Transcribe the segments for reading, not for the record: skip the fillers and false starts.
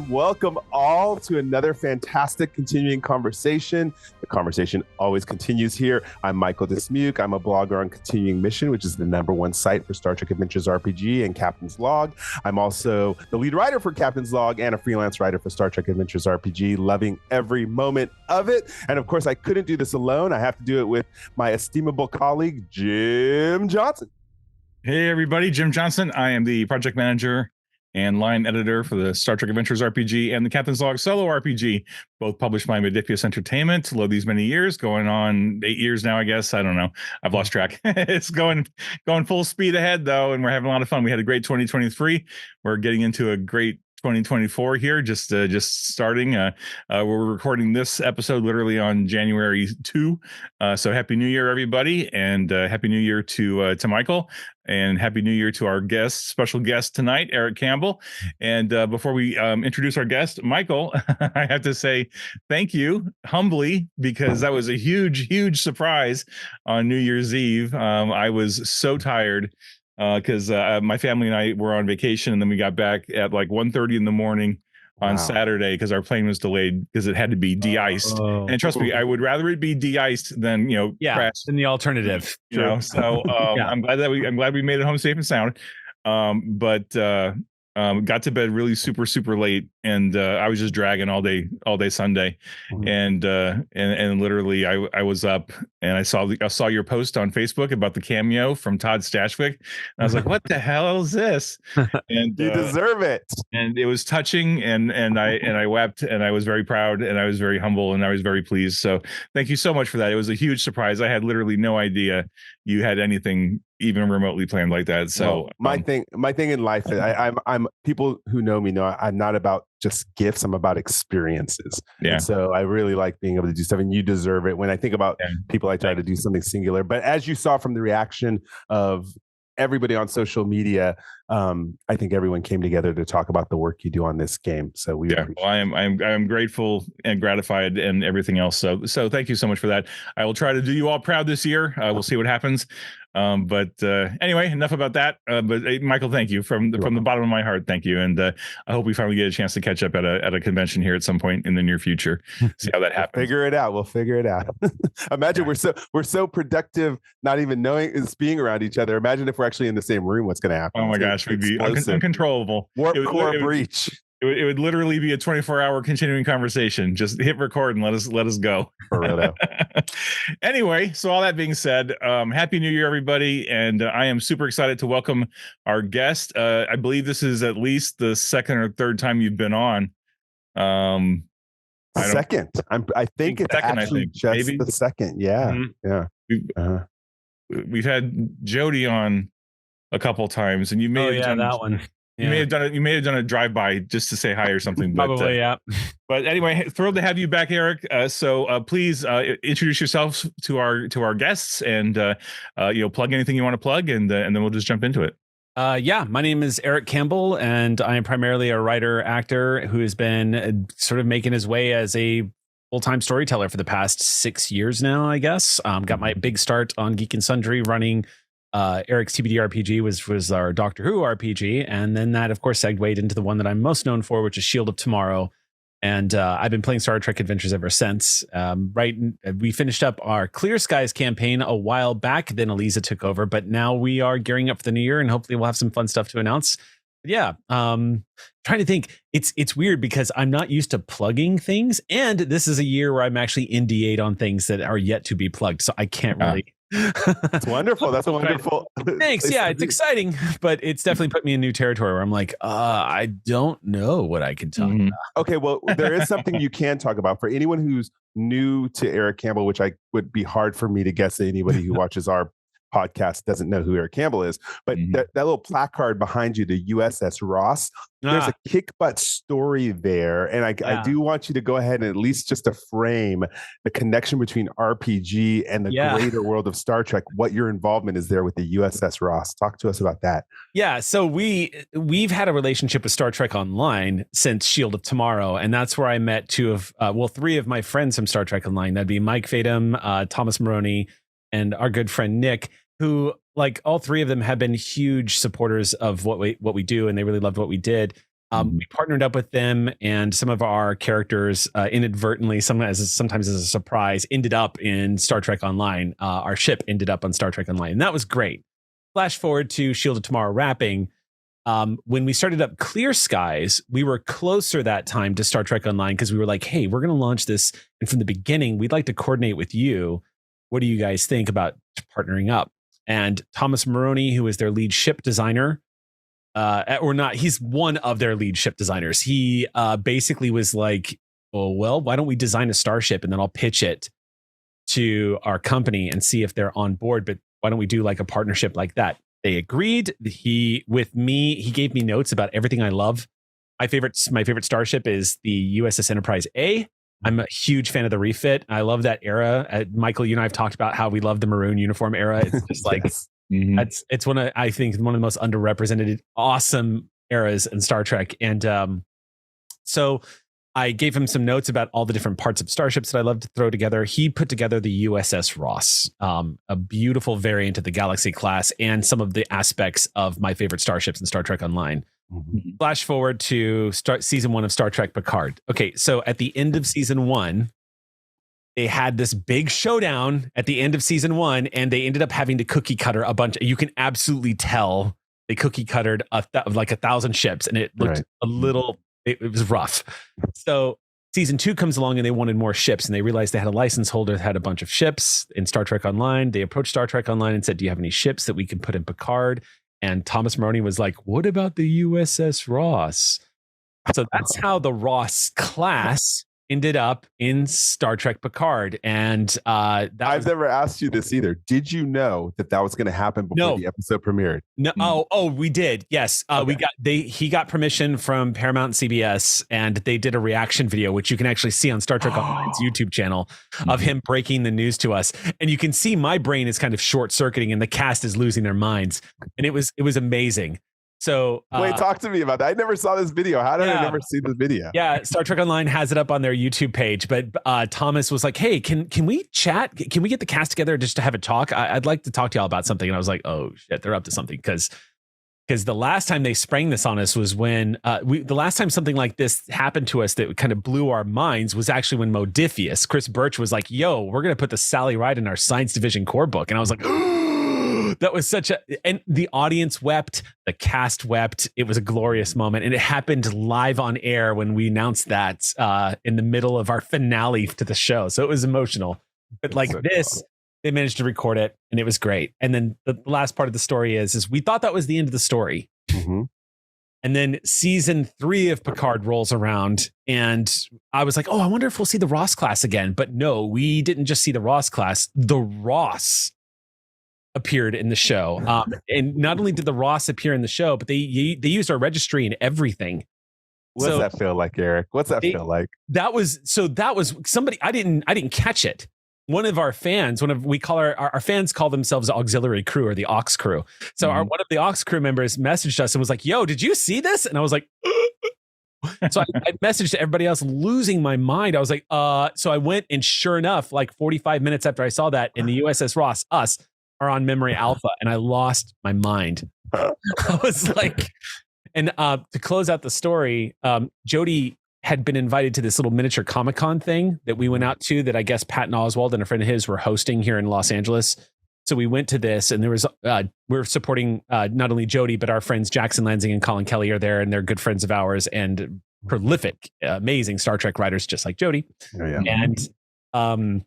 Welcome all to another fantastic continuing conversation. The conversation always continues here. I'm Michael Dismuke. I'm a blogger on Continuing Mission, which is the #1 site for Star Trek Adventures RPG and Captain's Log. I'm also the lead writer for Captain's Log and a freelance writer for Star Trek Adventures RPG, loving every moment of it. And of course, I couldn't do this alone. I have to do it with my estimable colleague, Jim Johnson. Hey, everybody. Jim Johnson. I am the project manager and line editor for the Star Trek Adventures RPG and the Captain's Log solo RPG, both published by Modiphius Entertainment. Love these many years, going on 8 years now, I guess. I don't know. I've lost track. It's going full speed ahead, though, and we're having a lot of fun. We had a great 2023. We're getting into a great 2024 here, just starting. We're recording this episode literally on January 2. So happy New Year, everybody, and happy New Year to Michael, and happy New Year to our special guest tonight, Eric Campbell. And before we introduce our guest, Michael, I have to say thank you humbly, because that was a huge surprise on New Year's Eve. I was so tired, because my family and I were on vacation, and then we got back at like 1:30 in the morning on Saturday because our plane was delayed because it had to be de-iced. And trust me, I would rather it be de-iced than crashed. Than the alternative. So I'm glad we made it home safe and sound. But got to bed really super late, and I was just dragging all day Sunday, and literally I was up, and I saw your post on Facebook about the cameo from Todd Stashwick, and I was like, what the hell is this? And you deserve it. And it was touching, and I wept, and I was very proud, and I was very humble, and I was very pleased. So thank you so much for that. It was a huge surprise. I had literally no idea you had anything even remotely planned like that. So my thing in life, I'm people who know me know I'm not about just gifts. I'm about experiences. Yeah. And so I really like being able to do stuff, and you deserve it. When I think about people, I try to do something singular. But as you saw from the reaction of everybody on social media, I think everyone came together to talk about the work you do on this game. So we appreciate it. I'm grateful and gratified and everything else. So thank you so much for that. I will try to do you all proud this year. We'll see what happens. But anyway, enough about that. But Michael, thank you from the bottom of my heart. Thank you. And I hope we finally get a chance to catch up at a convention here at some point in the near future. See how that happens. We'll figure it out. Imagine we're so productive, not even knowing is being around each other. Imagine if we're actually in the same room, what's going to happen? Oh my gosh, we'd be uncontrollable. Warp core breach. It would literally be a 24-hour continuing conversation. Just hit record and let us go. For real though. Anyway, so all that being said, happy New Year, everybody, and I am super excited to welcome our guest. I believe this is at least the second or third time you've been on. Second. I think it's second, actually just maybe the second. Yeah. Mm-hmm. Yeah. We've had Jody on a couple times, and you may have done that one. You may have done a drive-by just to say hi or something. Probably, yeah. But anyway, thrilled to have you back, Eric. So please introduce yourself to our guests, and plug anything you want to plug, and then we'll just jump into it. My name is Eric Campbell, and I am primarily a writer actor who has been sort of making his way as a full-time storyteller for the past 6 years now, I guess. Got my big start on Geek and Sundry running Eric's TBD RPG was our Doctor Who RPG, and then that of course segued into the one that I'm most known for, which is Shield of Tomorrow. And I've been playing Star Trek Adventures ever since. We finished up our Clear Skies campaign a while back, then Eliza took over, but now we are gearing up for the new year, and hopefully we'll have some fun stuff to announce. But trying to think. It's weird because I'm not used to plugging things, and this is a year where I'm actually NDA'd on things that are yet to be plugged, so I can't really. That's wonderful. That's a wonderful. Thanks. Yeah, it's exciting, but it's definitely put me in new territory where I'm like, I don't know what I can talk about. Okay, well, there is something you can talk about for anyone who's new to Eric Campbell, which would be hard for me to guess anybody who watches our podcast doesn't know who Eric Campbell is, but that little placard behind you, the USS Ross, there's a kick butt story there. And I do want you to go ahead and at least just to frame the connection between RPG and the greater world of Star Trek, what your involvement is there with the USS Ross. Talk to us about that. Yeah, so we've had a relationship with Star Trek Online since Shield of Tomorrow, and that's where I met three of my friends from Star Trek Online. That'd be Mike Fadum, Thomas Maroney, and our good friend Nick, who, like, all three of them have been huge supporters of what we do, and they really loved what we did. We partnered up with them, and some of our characters inadvertently, sometimes as a surprise, ended up in Star Trek Online. Our ship ended up on Star Trek Online, and that was great. Flash forward to Shield of Tomorrow wrapping. When we started up Clear Skies, we were closer that time to Star Trek Online because we were like, hey, we're going to launch this. And from the beginning, we'd like to coordinate with you. What do you guys think about partnering up? And Thomas Maroney, who is their lead ship designer, or not, he's one of their lead ship designers. He basically was like, oh, well, why don't we design a starship and then I'll pitch it to our company and see if they're on board. But why don't we do like a partnership like that? They agreed. He gave me notes about everything I love. My favorite starship is the USS Enterprise A. I'm a huge fan of the refit. I love that era. Michael, you and I have talked about how we love the maroon uniform era. It's just like, it's one of the most underrepresented, awesome eras in Star Trek. And so I gave him some notes about all the different parts of starships that I love to throw together. He put together the USS Ross, a beautiful variant of the Galaxy class and some of the aspects of my favorite starships in Star Trek Online. Flash forward to season 1 of Star Trek Picard. Okay, so at the end of season 1, they had this big showdown at the end of season 1, and they ended up having to cookie cutter a bunch. You can absolutely tell they cookie cuttered like 1,000 ships, and it looked a little. It was rough. So season 2 comes along, and they wanted more ships, and they realized they had a license holder that had a bunch of ships in Star Trek Online. They approached Star Trek Online and said, "Do you have any ships that we can put in Picard?" And Thomas Maroney was like, "What about the USS Ross?" So that's how the Ross class ended up in Star Trek Picard. And I've never asked you this either. Did you know that was going to happen before the episode premiered? No. We did. Yes. He got permission from Paramount and CBS, and they did a reaction video, which you can actually see on Star Trek Online's YouTube channel, of him breaking the news to us. And you can see my brain is kind of short circuiting and the cast is losing their minds. And it was amazing. So wait, talk to me about that. I never saw this video. How did I never see this video? Yeah, Star Trek Online has it up on their YouTube page. But Thomas was like, "Hey, can we chat? Can we get the cast together just to have a talk? I'd like to talk to y'all about something." And I was like, "Oh shit, they're up to something." Because the last time they sprang this on us was when the last time something like this happened to us that kind of blew our minds was actually when Modifius, Chris Birch, was like, "Yo, we're gonna put the Sally Ride in our Science Division core book," and I was like. That was and the audience wept, the cast wept. It was a glorious moment. And it happened live on air when we announced that in the middle of our finale to the show. So it was emotional. But like this, they managed to record it and it was great. And then the last part of the story is we thought that was the end of the story. And then season 3 of Picard rolls around and I was like, oh, I wonder if we'll see the Ross class again. But no, we didn't just see the Ross class. The Ross appeared in the show. And not only did the Ross appear in the show, but they used our registry and everything. What's that feel like, Eric? What's that feel like? That was somebody, I didn't catch it. One of our fans, we call our fans call themselves auxiliary crew or the aux crew. So one of the aux crew members messaged us and was like, "Yo, did you see this?" And I was like, so I messaged everybody else, losing my mind. I was like, so I went, and sure enough, like 45 minutes after I saw that, in the USS Ross, us are on Memory Alpha, and I lost my mind. I was like, and to close out the story, Jody had been invited to this little miniature Comic-Con thing that we went out to, that I guess Patton Oswalt and a friend of his were hosting here in Los Angeles. So we went to this, and there was we're supporting not only Jody, but our friends Jackson Lansing and Colin Kelly are there, and they're good friends of ours and prolific, amazing Star Trek writers, just like Jody. Oh, yeah. And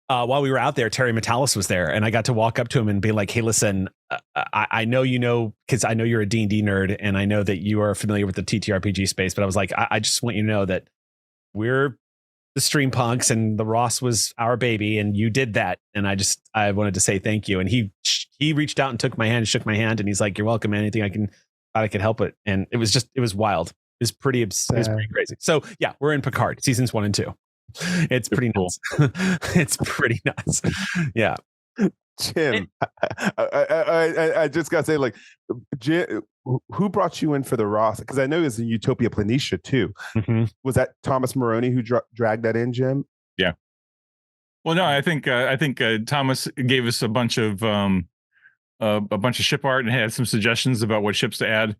while we were out there, Terry Metalis was there, and I got to walk up to him and be like, "Hey, listen, I know because I know you're a D&D nerd, and I know that you are familiar with the TTRPG space, but I was like, I just want you to know that we're the stream punks, and the Ross was our baby, and you did that. And I wanted to say thank you. And he reached out and took my hand, shook my hand, and he's like, "You're welcome. Anything I could help it." And it was pretty it was pretty crazy. So yeah, we're in Picard seasons 1 and 2. It's pretty nuts. It's pretty nuts. Yeah. Jim, I just gotta say, like, Jim, who brought you in for the Ross? Because I know it was in Utopia Planitia too. Mm-hmm. Was that Thomas Maroney who dragged that in, Jim? Yeah. Well, no, I think Thomas gave us a bunch of ship art and had some suggestions about what ships to add,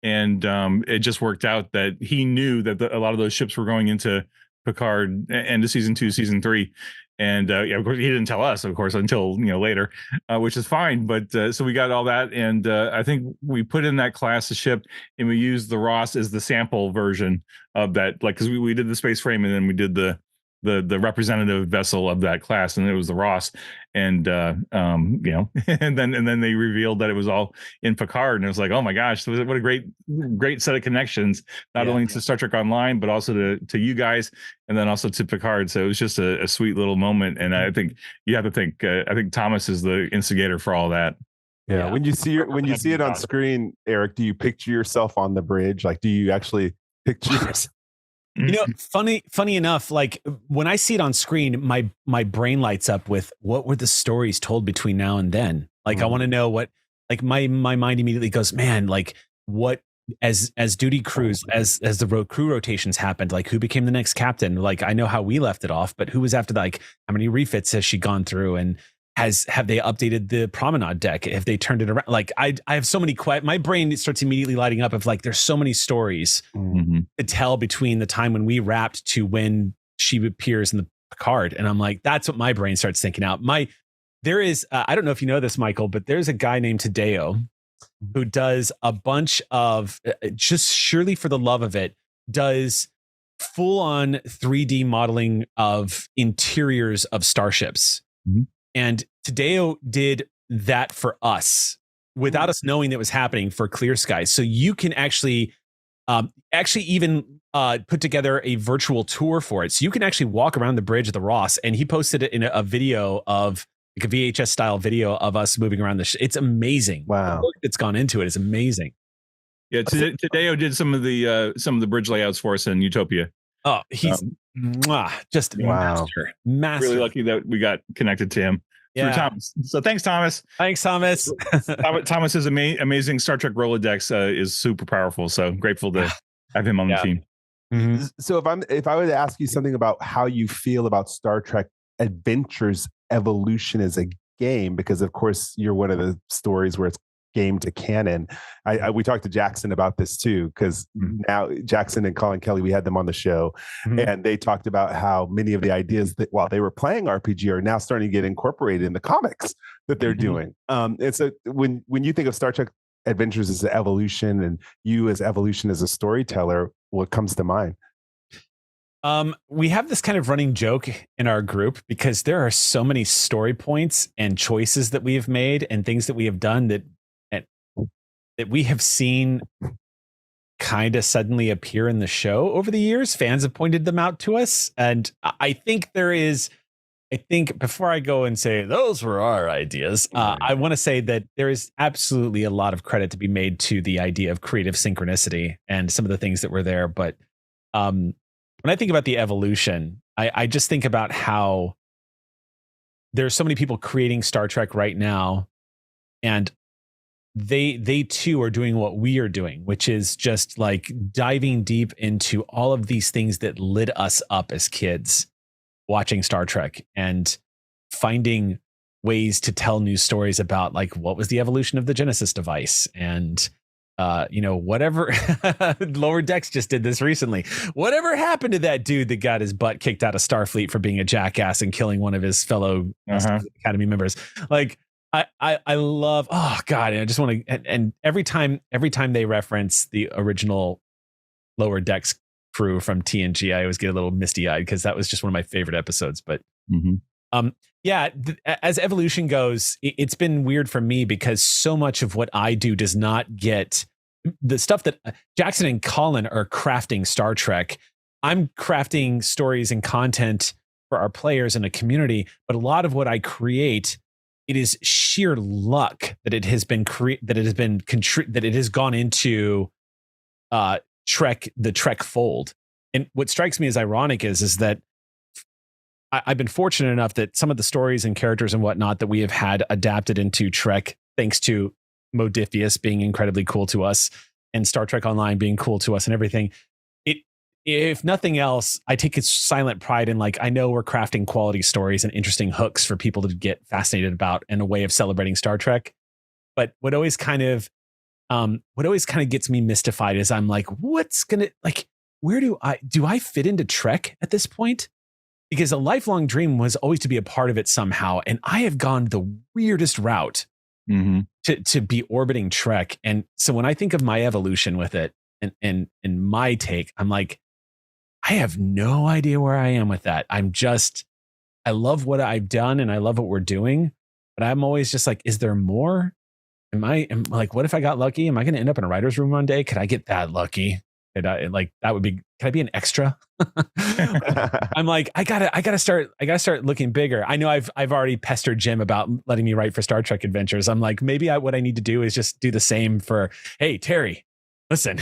and it just worked out that he knew that a lot of those ships were going into Picard end of season 2, season 3. And of course, he didn't tell us, of course, until later, which is fine. But so we got all that, and I think we put in that class of ship, and we used the Ross as the sample version of that, like, because we did the space frame, and then we did the representative vessel of that class, and it was the Ross, and and then they revealed that it was all in Picard, and it was like, oh my gosh, what a great set of connections, not only to Star Trek Online, but also to you guys, and then also to Picard. So it was just a sweet little moment, and I think you have to think, I think Thomas is the instigator for all that. Yeah. When you see it on screen, Eric, do you picture yourself on the bridge? Like, do you actually picture yourself? Funny enough, like when I see it on screen, my brain lights up with what were the stories told between now and then. Like, I want to know what, like my mind immediately goes, man, like what as duty crews, as the crew rotations happened, like who became the next captain? Like, I know how we left it off, but who was after that? Like, how many refits has she gone through? And have they updated the promenade deck? Have they turned it around? Like, I have so many my brain starts immediately lighting up of like, there's so many stories to tell between the time when we wrapped to when she appears in the Picard. And I'm like, that's what my brain starts thinking out. There is, I don't know if you know this, Michael, but there's a guy named Tadeo who does a bunch of, just surely for the love of it, does full on 3D modeling of interiors of starships. Mm-hmm. And Tadeo did that for us without us knowing that was happening for Clear Skies. So you can actually even put together a virtual tour for it. So you can actually walk around the bridge of the Ross, and he posted it in a video of like a VHS style video of us moving around it's amazing. Wow. The work that's gone into it is amazing. Yeah. Tadeo did some of the bridge layouts for us in Utopia. Oh, he's just master. Really lucky that we got connected to him through Thomas. So thanks, Thomas. Thanks, Thomas. Thomas's amazing Star Trek Rolodex is super powerful. So grateful to have him on the team. Mm-hmm. So if I were to ask you something about how you feel about Star Trek Adventures evolution as a game, because of course you're one of the stories where it's game to canon. We talked to Jackson about this too, because now Jackson and Colin Kelly, we had them on the show, and they talked about how many of the ideas that while they were playing RPG are now starting to get incorporated in the comics that they're doing. And so when you think of Star Trek Adventures as an evolution and you as evolution as a storyteller, what comes to mind? We have this kind of running joke in our group because there are so many story points and choices that we have made and things that we have done that we have seen kind of suddenly appear in the show over the years. Fans have pointed them out to us. And I think before I go and say those were our ideas, I want to say that there is absolutely a lot of credit to be made to the idea of creative synchronicity and some of the things that were there. But when I think about the evolution, I just think about how there's so many people creating Star Trek right now, and they too are doing what we are doing, which is just like diving deep into all of these things that lit us up as kids watching Star Trek and finding ways to tell new stories about like what was the evolution of the Genesis device and whatever. Lower Decks just did this recently. Whatever happened to that dude that got his butt kicked out of Starfleet for being a jackass and killing one of his fellow Academy members? Like, I love, oh God, I just want to, and every time they reference the original Lower Decks crew from TNG, I always get a little misty eyed because that was just one of my favorite episodes. But as evolution goes, it's been weird for me because so much of what I do does not get the stuff that Jackson and Colin are crafting Star Trek. I'm crafting stories and content for our players in a community, but a lot of what I create, it is sheer luck that it has been that it has gone into the Trek fold. And what strikes me as ironic is that I've been fortunate enough that some of the stories and characters and whatnot that we have had adapted into Trek, thanks to Modiphius being incredibly cool to us and Star Trek Online being cool to us and everything. If nothing else, I take a silent pride in, like, I know we're crafting quality stories and interesting hooks for people to get fascinated about and a way of celebrating Star Trek. But what always kind of gets me mystified is I'm like, where do I fit into Trek at this point? Because a lifelong dream was always to be a part of it somehow. And I have gone the weirdest route to be orbiting Trek. And so when I think of my evolution with it and my take, I'm like, I have no idea where I am with that. I love what I've done and I love what we're doing, but I'm always just like, is there more? What if I got lucky? Am I going to end up in a writer's room one day? Could I get that lucky? Could I be an extra? I'm like, I gotta start looking bigger. I know I've already pestered Jim about letting me write for Star Trek Adventures. I'm like, maybe what I need to do is just do the same for, hey, Terry, listen,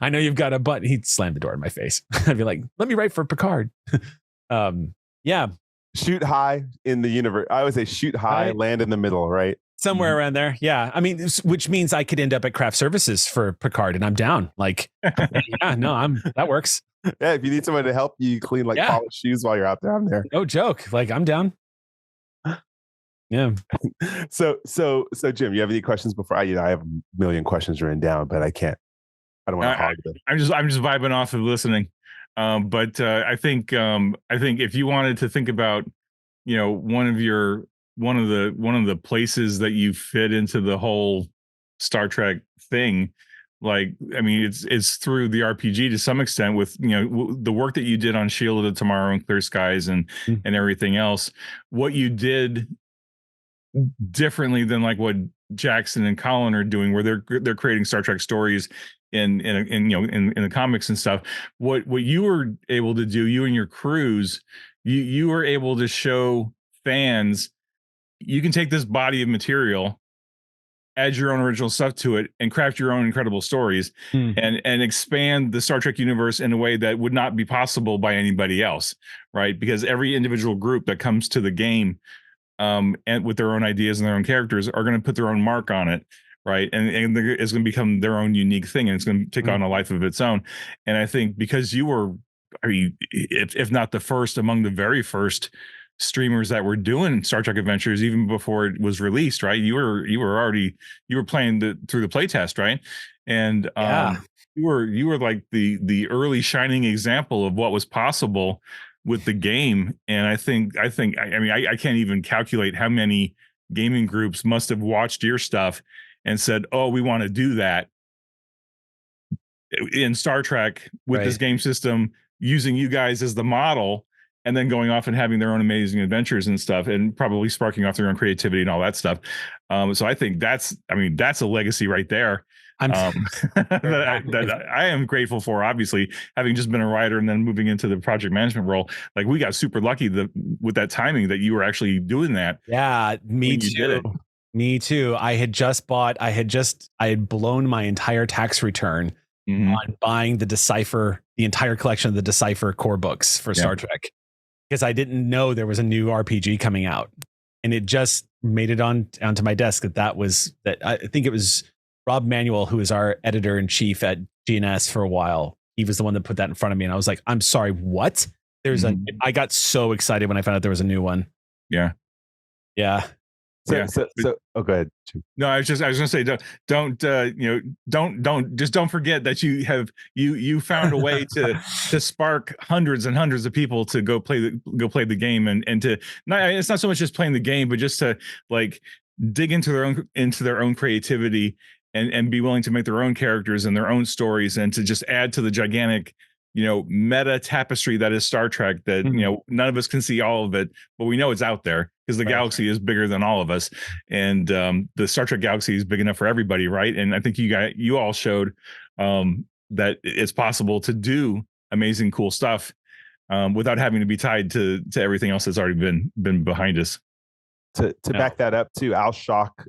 I know you've got a button. He'd slam the door in my face. I'd be like, let me write for Picard. Yeah. Shoot high in the universe. I always say shoot high, right. Land in the middle, right? Somewhere around there. Yeah. I mean, which means I could end up at craft services for Picard and I'm down. Like, yeah, no, that works. Yeah. If you need someone to help you clean polished shoes while you're out there, I'm there. No joke. Like, I'm down. Yeah. So Jim, you have any questions before I have a million questions written down, but I can't. I don't want to hog them. I'm just vibing off of listening. But I think if you wanted to think about, one of the places that you fit into the whole Star Trek thing, it's through the RPG to some extent with, the work that you did on Shield of Tomorrow and Clear Skies and everything else. What you did differently than like what Jackson and Colin are doing, where they're creating Star Trek stories in the comics and stuff. What you were able to do, you and your crews, you were able to show fans you can take this body of material, add your own original stuff to it, and craft your own incredible stories and expand the Star Trek universe in a way that would not be possible by anybody else, right? Because every individual group that comes to the game and with their own ideas and their own characters are going to put their own mark on it, right? And it's going to become their own unique thing, and it's going to take on a life of its own. And I think because you were, if not the first, among the very first streamers that were doing Star Trek Adventures even before it was released, right? You were playing through the playtest, right? And you were like the early shining example of what was possible with the game. And I can't even calculate how many gaming groups must have watched your stuff and said, oh, we want to do that in Star Trek with this game system, using you guys as the model, and then going off and having their own amazing adventures and stuff, and probably sparking off their own creativity and all that stuff. So I think that's a legacy right there. That I am grateful for, obviously, having just been a writer and then moving into the project management role. Like, we got super lucky with that timing that you were actually doing that. Yeah, me too. Me too. I had blown my entire tax return on buying the entire collection of the Decipher core books for Star Trek, because I didn't know there was a new RPG coming out, and it just made it onto my desk that I think it was Rob Manuel, who is our editor in chief at GNS for a while. He was the one that put that in front of me, and I was like, I'm sorry, what? I got so excited when I found out there was a new one. Yeah. So go ahead. No, I was gonna say, don't forget that you found a way to spark hundreds and hundreds of people to go play the game, and it's not so much just playing the game, but just to like dig into their own creativity and be willing to make their own characters and their own stories, and to just add to the gigantic meta tapestry that is Star Trek, that none of us can see all of it, but we know it's out there because the galaxy is bigger than all of us, and the Star Trek galaxy is big enough for everybody, right? And I think you all showed that it's possible to do amazing, cool stuff without having to be tied to everything else that's already been behind us. To back that up too, Al Shock,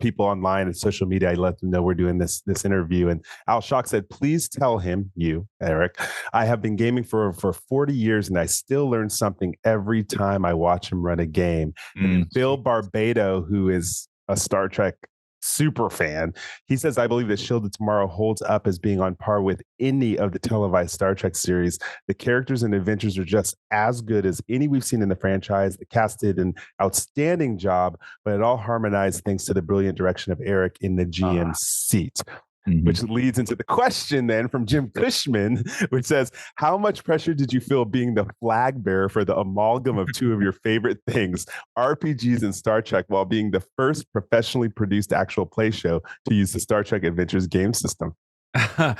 people online and social media, I let them know we're doing this interview, and Al Shock said, "Please tell him, you, Eric, I have been gaming for 40 years, and I still learn something every time I watch him run a game." And Bill Barbado, who is a Star Trek super fan, he says, "I believe that Shield of Tomorrow holds up as being on par with any of the televised Star Trek series. The characters and adventures are just as good as any we've seen in the franchise. The cast did an outstanding job, but it all harmonized thanks to the brilliant direction of Eric in the GM seat." Which leads into the question then from Jim Cushman, which says, "How much pressure did you feel being the flag bearer for the amalgam of two of your favorite things, RPGs and Star Trek, while being the first professionally produced actual play show to use the Star Trek Adventures game system?" You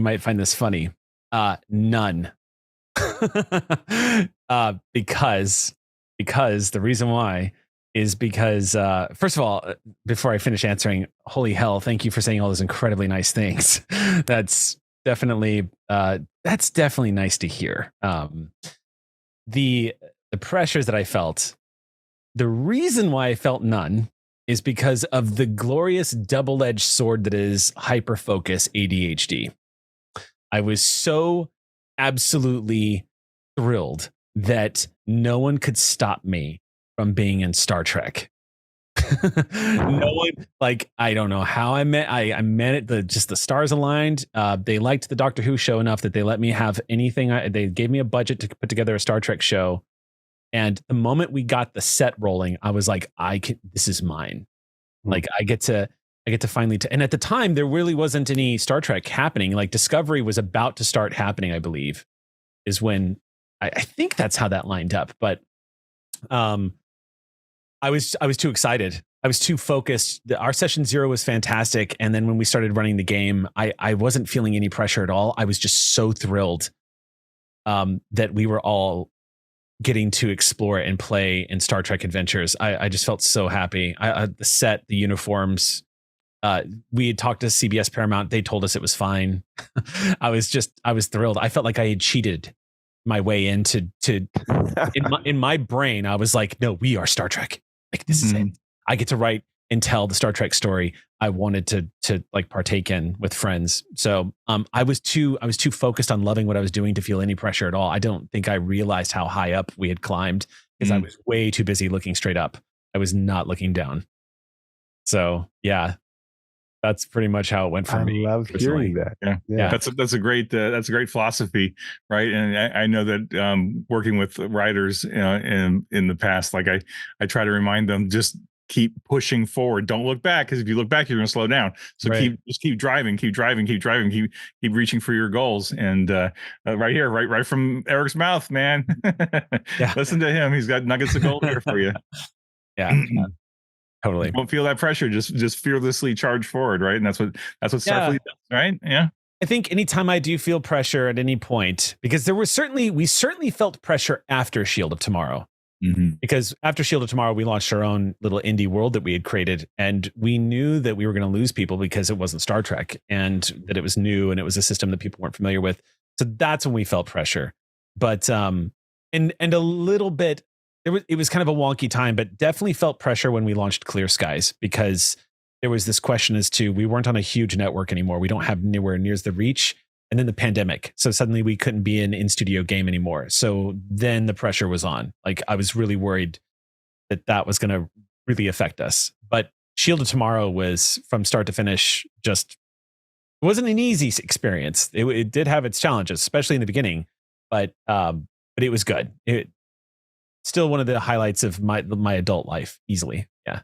might find this funny. None. Because the reason why is because first of all, before I finish answering, holy hell, thank you for saying all those incredibly nice things. That's definitely nice to hear. The pressures that I felt, the reason why I felt none is because of the glorious double-edged sword that is hyperfocus ADHD. I was so absolutely thrilled that no one could stop me from being in Star Trek. No one, I don't know how I met it. The stars aligned. They liked the Doctor Who show enough that they let me have anything. They gave me a budget to put together a Star Trek show. And the moment we got the set rolling, I was like, this is mine. Like I get to finally, and at the time there really wasn't any Star Trek happening. Like Discovery was about to start happening, I believe, is when I think that's how that lined up. But, I was too excited. I was too focused. Our session 0 was fantastic. And then when we started running the game, I wasn't feeling any pressure at all. I was just so thrilled that we were all getting to explore and play in Star Trek Adventures. I just felt so happy. The set, the uniforms. We had talked to CBS Paramount. They told us it was fine. I was thrilled. I felt like I had cheated my way into in my brain. I was like, no, we are Star Trek. Like this is it. I get to write and tell the Star Trek story I wanted to partake in with friends. So I was too focused on loving what I was doing to feel any pressure at all. I don't think I realized how high up we had climbed because I was way too busy looking straight up. I was not looking down. So yeah, that's pretty much how it went for me. I love hearing that. Yeah. That's a great philosophy, right? And I know that working with writers in the past, like I try to remind them, just keep pushing forward. Don't look back, because if you look back, you're going to slow down. So keep driving, keep reaching for your goals. And right here, right from Eric's mouth, man. Listen to him. He's got nuggets of gold here for you. Yeah. Totally. Don't feel that pressure. Just fearlessly charge forward, right? And that's what Starfleet does, right? Yeah. I think anytime I do feel pressure at any point, because we certainly felt pressure after Shield of Tomorrow. Because after Shield of Tomorrow, we launched our own little indie world that we had created, and we knew that we were going to lose people because it wasn't Star Trek and that it was new and it was a system that people weren't familiar with. So that's when we felt pressure. But and a little bit. It was kind of a wonky time, but definitely felt pressure when we launched Clear Skies, because there was this question as to, we weren't on a huge network anymore. We don't have nowhere near the reach. And then the pandemic. So suddenly we couldn't be an in-studio game anymore. So then the pressure was on. Like I was really worried that was going to really affect us. But Shield of Tomorrow was, from start to finish, it wasn't an easy experience. It did have its challenges, especially in the beginning, but it was good. Still one of the highlights of my adult life, easily. Yeah.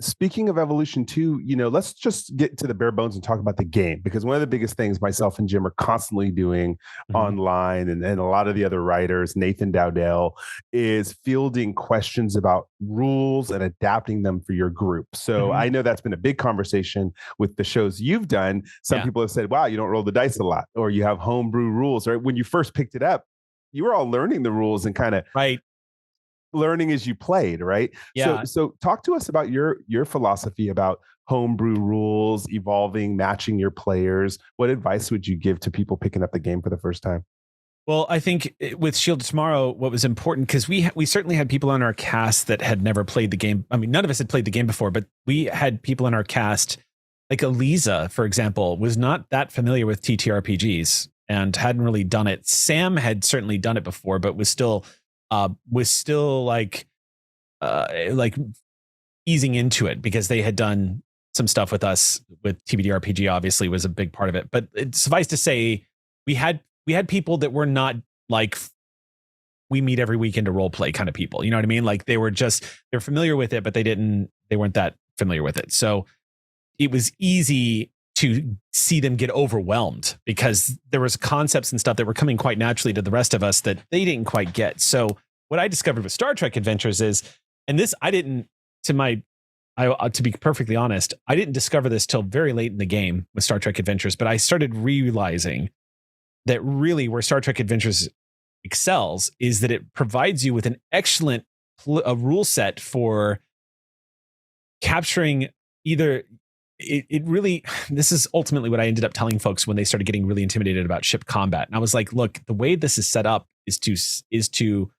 Speaking of evolution too, let's just get to the bare bones and talk about the game, because one of the biggest things myself and Jim are constantly doing online, and a lot of the other writers, Nathan Dowdell, is fielding questions about rules and adapting them for your group. So I know that's been a big conversation with the shows you've done. Some people have said, wow, you don't roll the dice a lot, or you have homebrew rules. Or when you first picked it up, you were all learning the rules and kind of learning as you played, right? Yeah. So talk to us about your philosophy about homebrew rules, evolving, matching your players. What advice would you give to people picking up the game for the first time? Well, I think with Shield of Tomorrow, what was important, because we certainly had people on our cast that had never played the game. I mean, none of us had played the game before, but we had people in our cast, like Eliza, for example, was not that familiar with TTRPGs and hadn't really done it. Sam had certainly done it before, but was still like easing into it because they had done some stuff with us with TBD RPG. Obviously, was a big part of it. But suffice to say, we had people that were not like we meet every weekend to role play kind of people. You know what I mean? Like they're familiar with it, but they weren't that familiar with it. So it was easy to see them get overwhelmed because there was concepts and stuff that were coming quite naturally to the rest of us that they didn't quite get. So what I discovered with Star Trek Adventures is, and this I didn't, to be perfectly honest, I didn't discover this till very late in the game with Star Trek Adventures, but I started realizing that really where Star Trek Adventures excels is that it provides you with an excellent rule set for capturing either it really, this is ultimately what I ended up telling folks when they started getting really intimidated about ship combat. And I was like, look, the way this is set up is to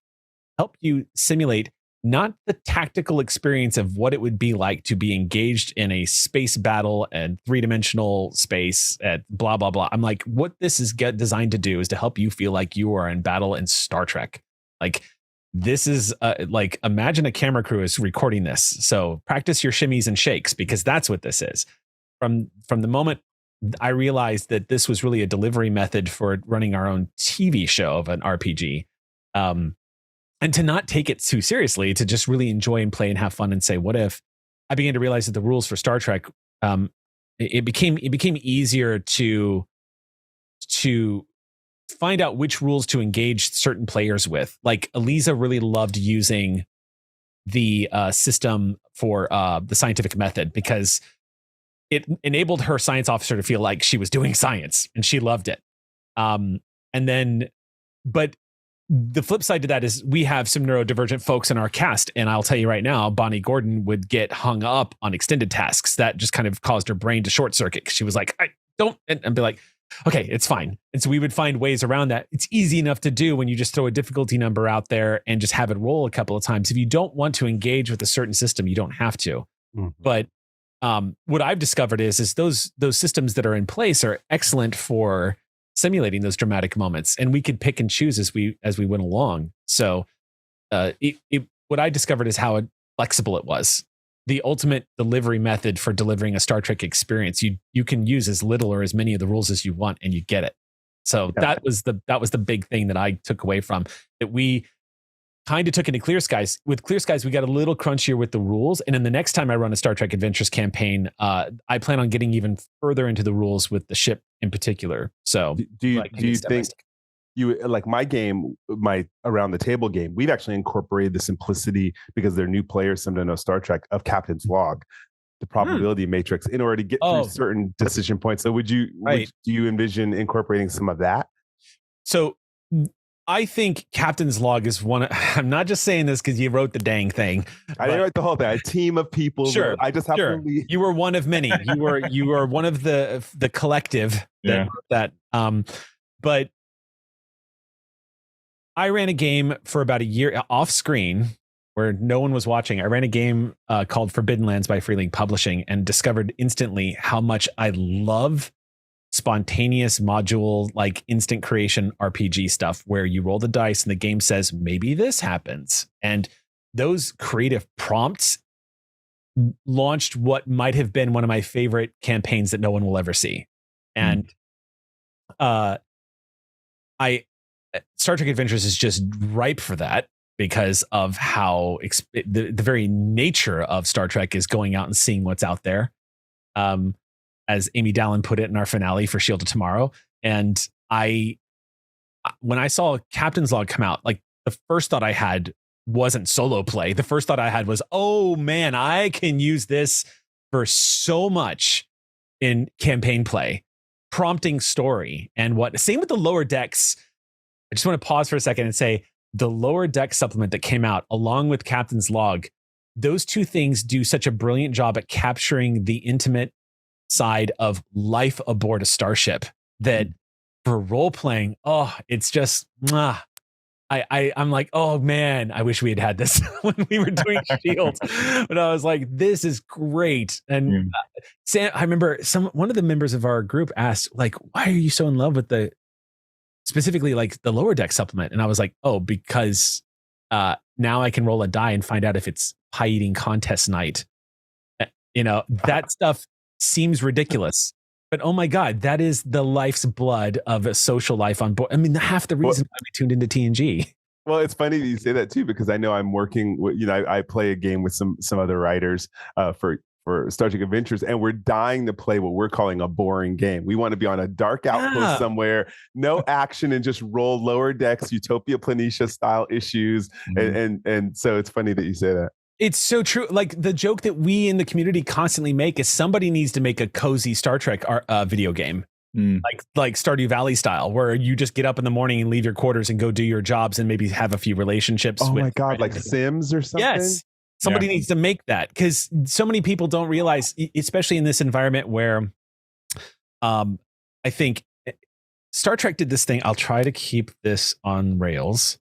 help you simulate not the tactical experience of what it would be like to be engaged in a space battle and three-dimensional space at blah, blah, blah. I'm like, what this is designed to do is to help you feel like you are in battle in Star Trek. Like, this is like, imagine a camera crew is recording this. So practice your shimmies and shakes because that's what this is. From the moment I realized that this was really a delivery method for running our own TV show of an RPG. And to not take it too seriously, to just really enjoy and play and have fun and say, what if? I began to realize that the rules for Star Trek, it became easier to find out which rules to engage certain players with. Like Eliza really loved using the system for the scientific method because it enabled her science officer to feel like she was doing science, and she loved it. But the flip side to that is we have some neurodivergent folks in our cast. And I'll tell you right now, Bonnie Gordon would get hung up on extended tasks that just kind of caused her brain to short circuit. She was like, I don't, and be like, okay, it's fine. And so we would find ways around that. It's easy enough to do when you just throw a difficulty number out there and just have it roll a couple of times. If you don't want to engage with a certain system, you don't have to. Mm-hmm. But what I've discovered is those systems that are in place are excellent for simulating those dramatic moments, and we could pick and choose as we went along. So what I discovered is how flexible it was. The ultimate delivery method for delivering a Star Trek experience. You can use as little or as many of the rules as you want, and you get it. So yeah. that was the big thing that I took away from that. We kind of took into Clear Skies. With Clear Skies, we got a little crunchier with the rules. And then the next time I run a Star Trek Adventures campaign, I plan on getting even further into the rules with the ship in particular. So do you think you like my game, my Around the Table game, we've actually incorporated the simplicity because they're new players, some don't know Star Trek, of Captain's Log, the probability matrix, in order to get through certain decision points. So do you envision incorporating some of that? So I think Captain's Log is one. I'm not just saying this because you wrote the dang thing. I didn't write the whole thing. A team of people. Sure, I just happen to be. You were one of many. You were one of the collective that wrote that. But I ran a game for about a year off screen where no one was watching. I ran a game called Forbidden Lands by Free League Publishing and discovered instantly how much I love spontaneous module, like instant creation RPG stuff where you roll the dice and the game says maybe this happens, and those creative prompts launched what might have been one of my favorite campaigns that no one will ever see. And Star Trek Adventures is just ripe for that because of how the very nature of Star Trek is going out and seeing what's out there. As Amy Dallin put it in our finale for Shield of Tomorrow. And when I saw Captain's Log come out, like the first thought I had wasn't solo play. The first thought I had was, oh man, I can use this for so much in campaign play, prompting story and same with the Lower Decks. I just want to pause for a second and say the Lower Deck supplement that came out along with Captain's Log those two things do such a brilliant job at capturing the intimate side of life aboard a starship that for role playing, it's just I'm like, oh man, I wish we had this when we were doing Shield. But I was like, this is great. And Sam, I remember one of the members of our group asked, like, why are you so in love with specifically like the Lower Deck supplement? And I was like, oh, because now I can roll a die and find out if it's pie eating contest night. That stuff seems ridiculous. But oh my God, that is the life's blood of a social life on board. I mean, half the reason why we tuned into TNG. Well, it's funny that you say that too, because I know I'm working with, I play a game with some other writers for Star Trek Adventures, and we're dying to play what we're calling a boring game. We want to be on a dark outpost somewhere, no action, and just roll Lower Decks, Utopia Planitia style issues. And so it's funny that you say that. It's so true. Like the joke that we in the community constantly make is somebody needs to make a cozy Star Trek video game, like Stardew Valley style, where you just get up in the morning and leave your quarters and go do your jobs and maybe have a few relationships. Oh my God, like Sims or something? Yes. Somebody needs to make that, because so many people don't realize, especially in this environment where I think Star Trek did this thing. I'll try to keep this on rails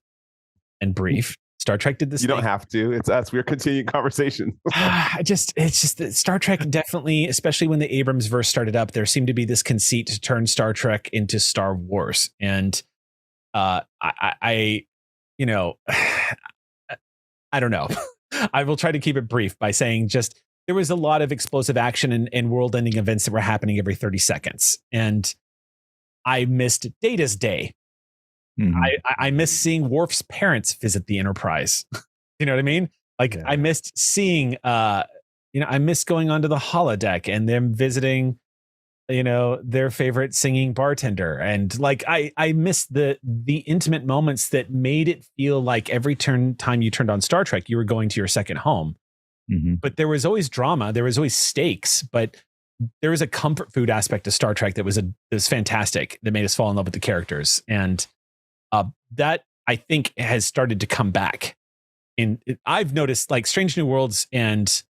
and brief. Star Trek did this. You don't have to. It's us. We're continuing conversation. It's just that Star Trek definitely, especially when the Abrams verse started up, there seemed to be this conceit to turn Star Trek into Star Wars. And I don't know. I will try to keep it brief by saying just there was a lot of explosive action and world-ending events that were happening every 30 seconds. And I missed Data's day. I miss seeing Worf's parents visit the Enterprise. You know what I mean? Like I missed seeing, I missed going onto the holodeck and them visiting, their favorite singing bartender. And like, I missed the intimate moments that made it feel like every time you turned on Star Trek, you were going to your second home. But there was always drama. There was always stakes, but there was a comfort food aspect to Star Trek that was fantastic, that made us fall in love with the characters. And that I think has started to come back. I've noticed like Strange New Worlds and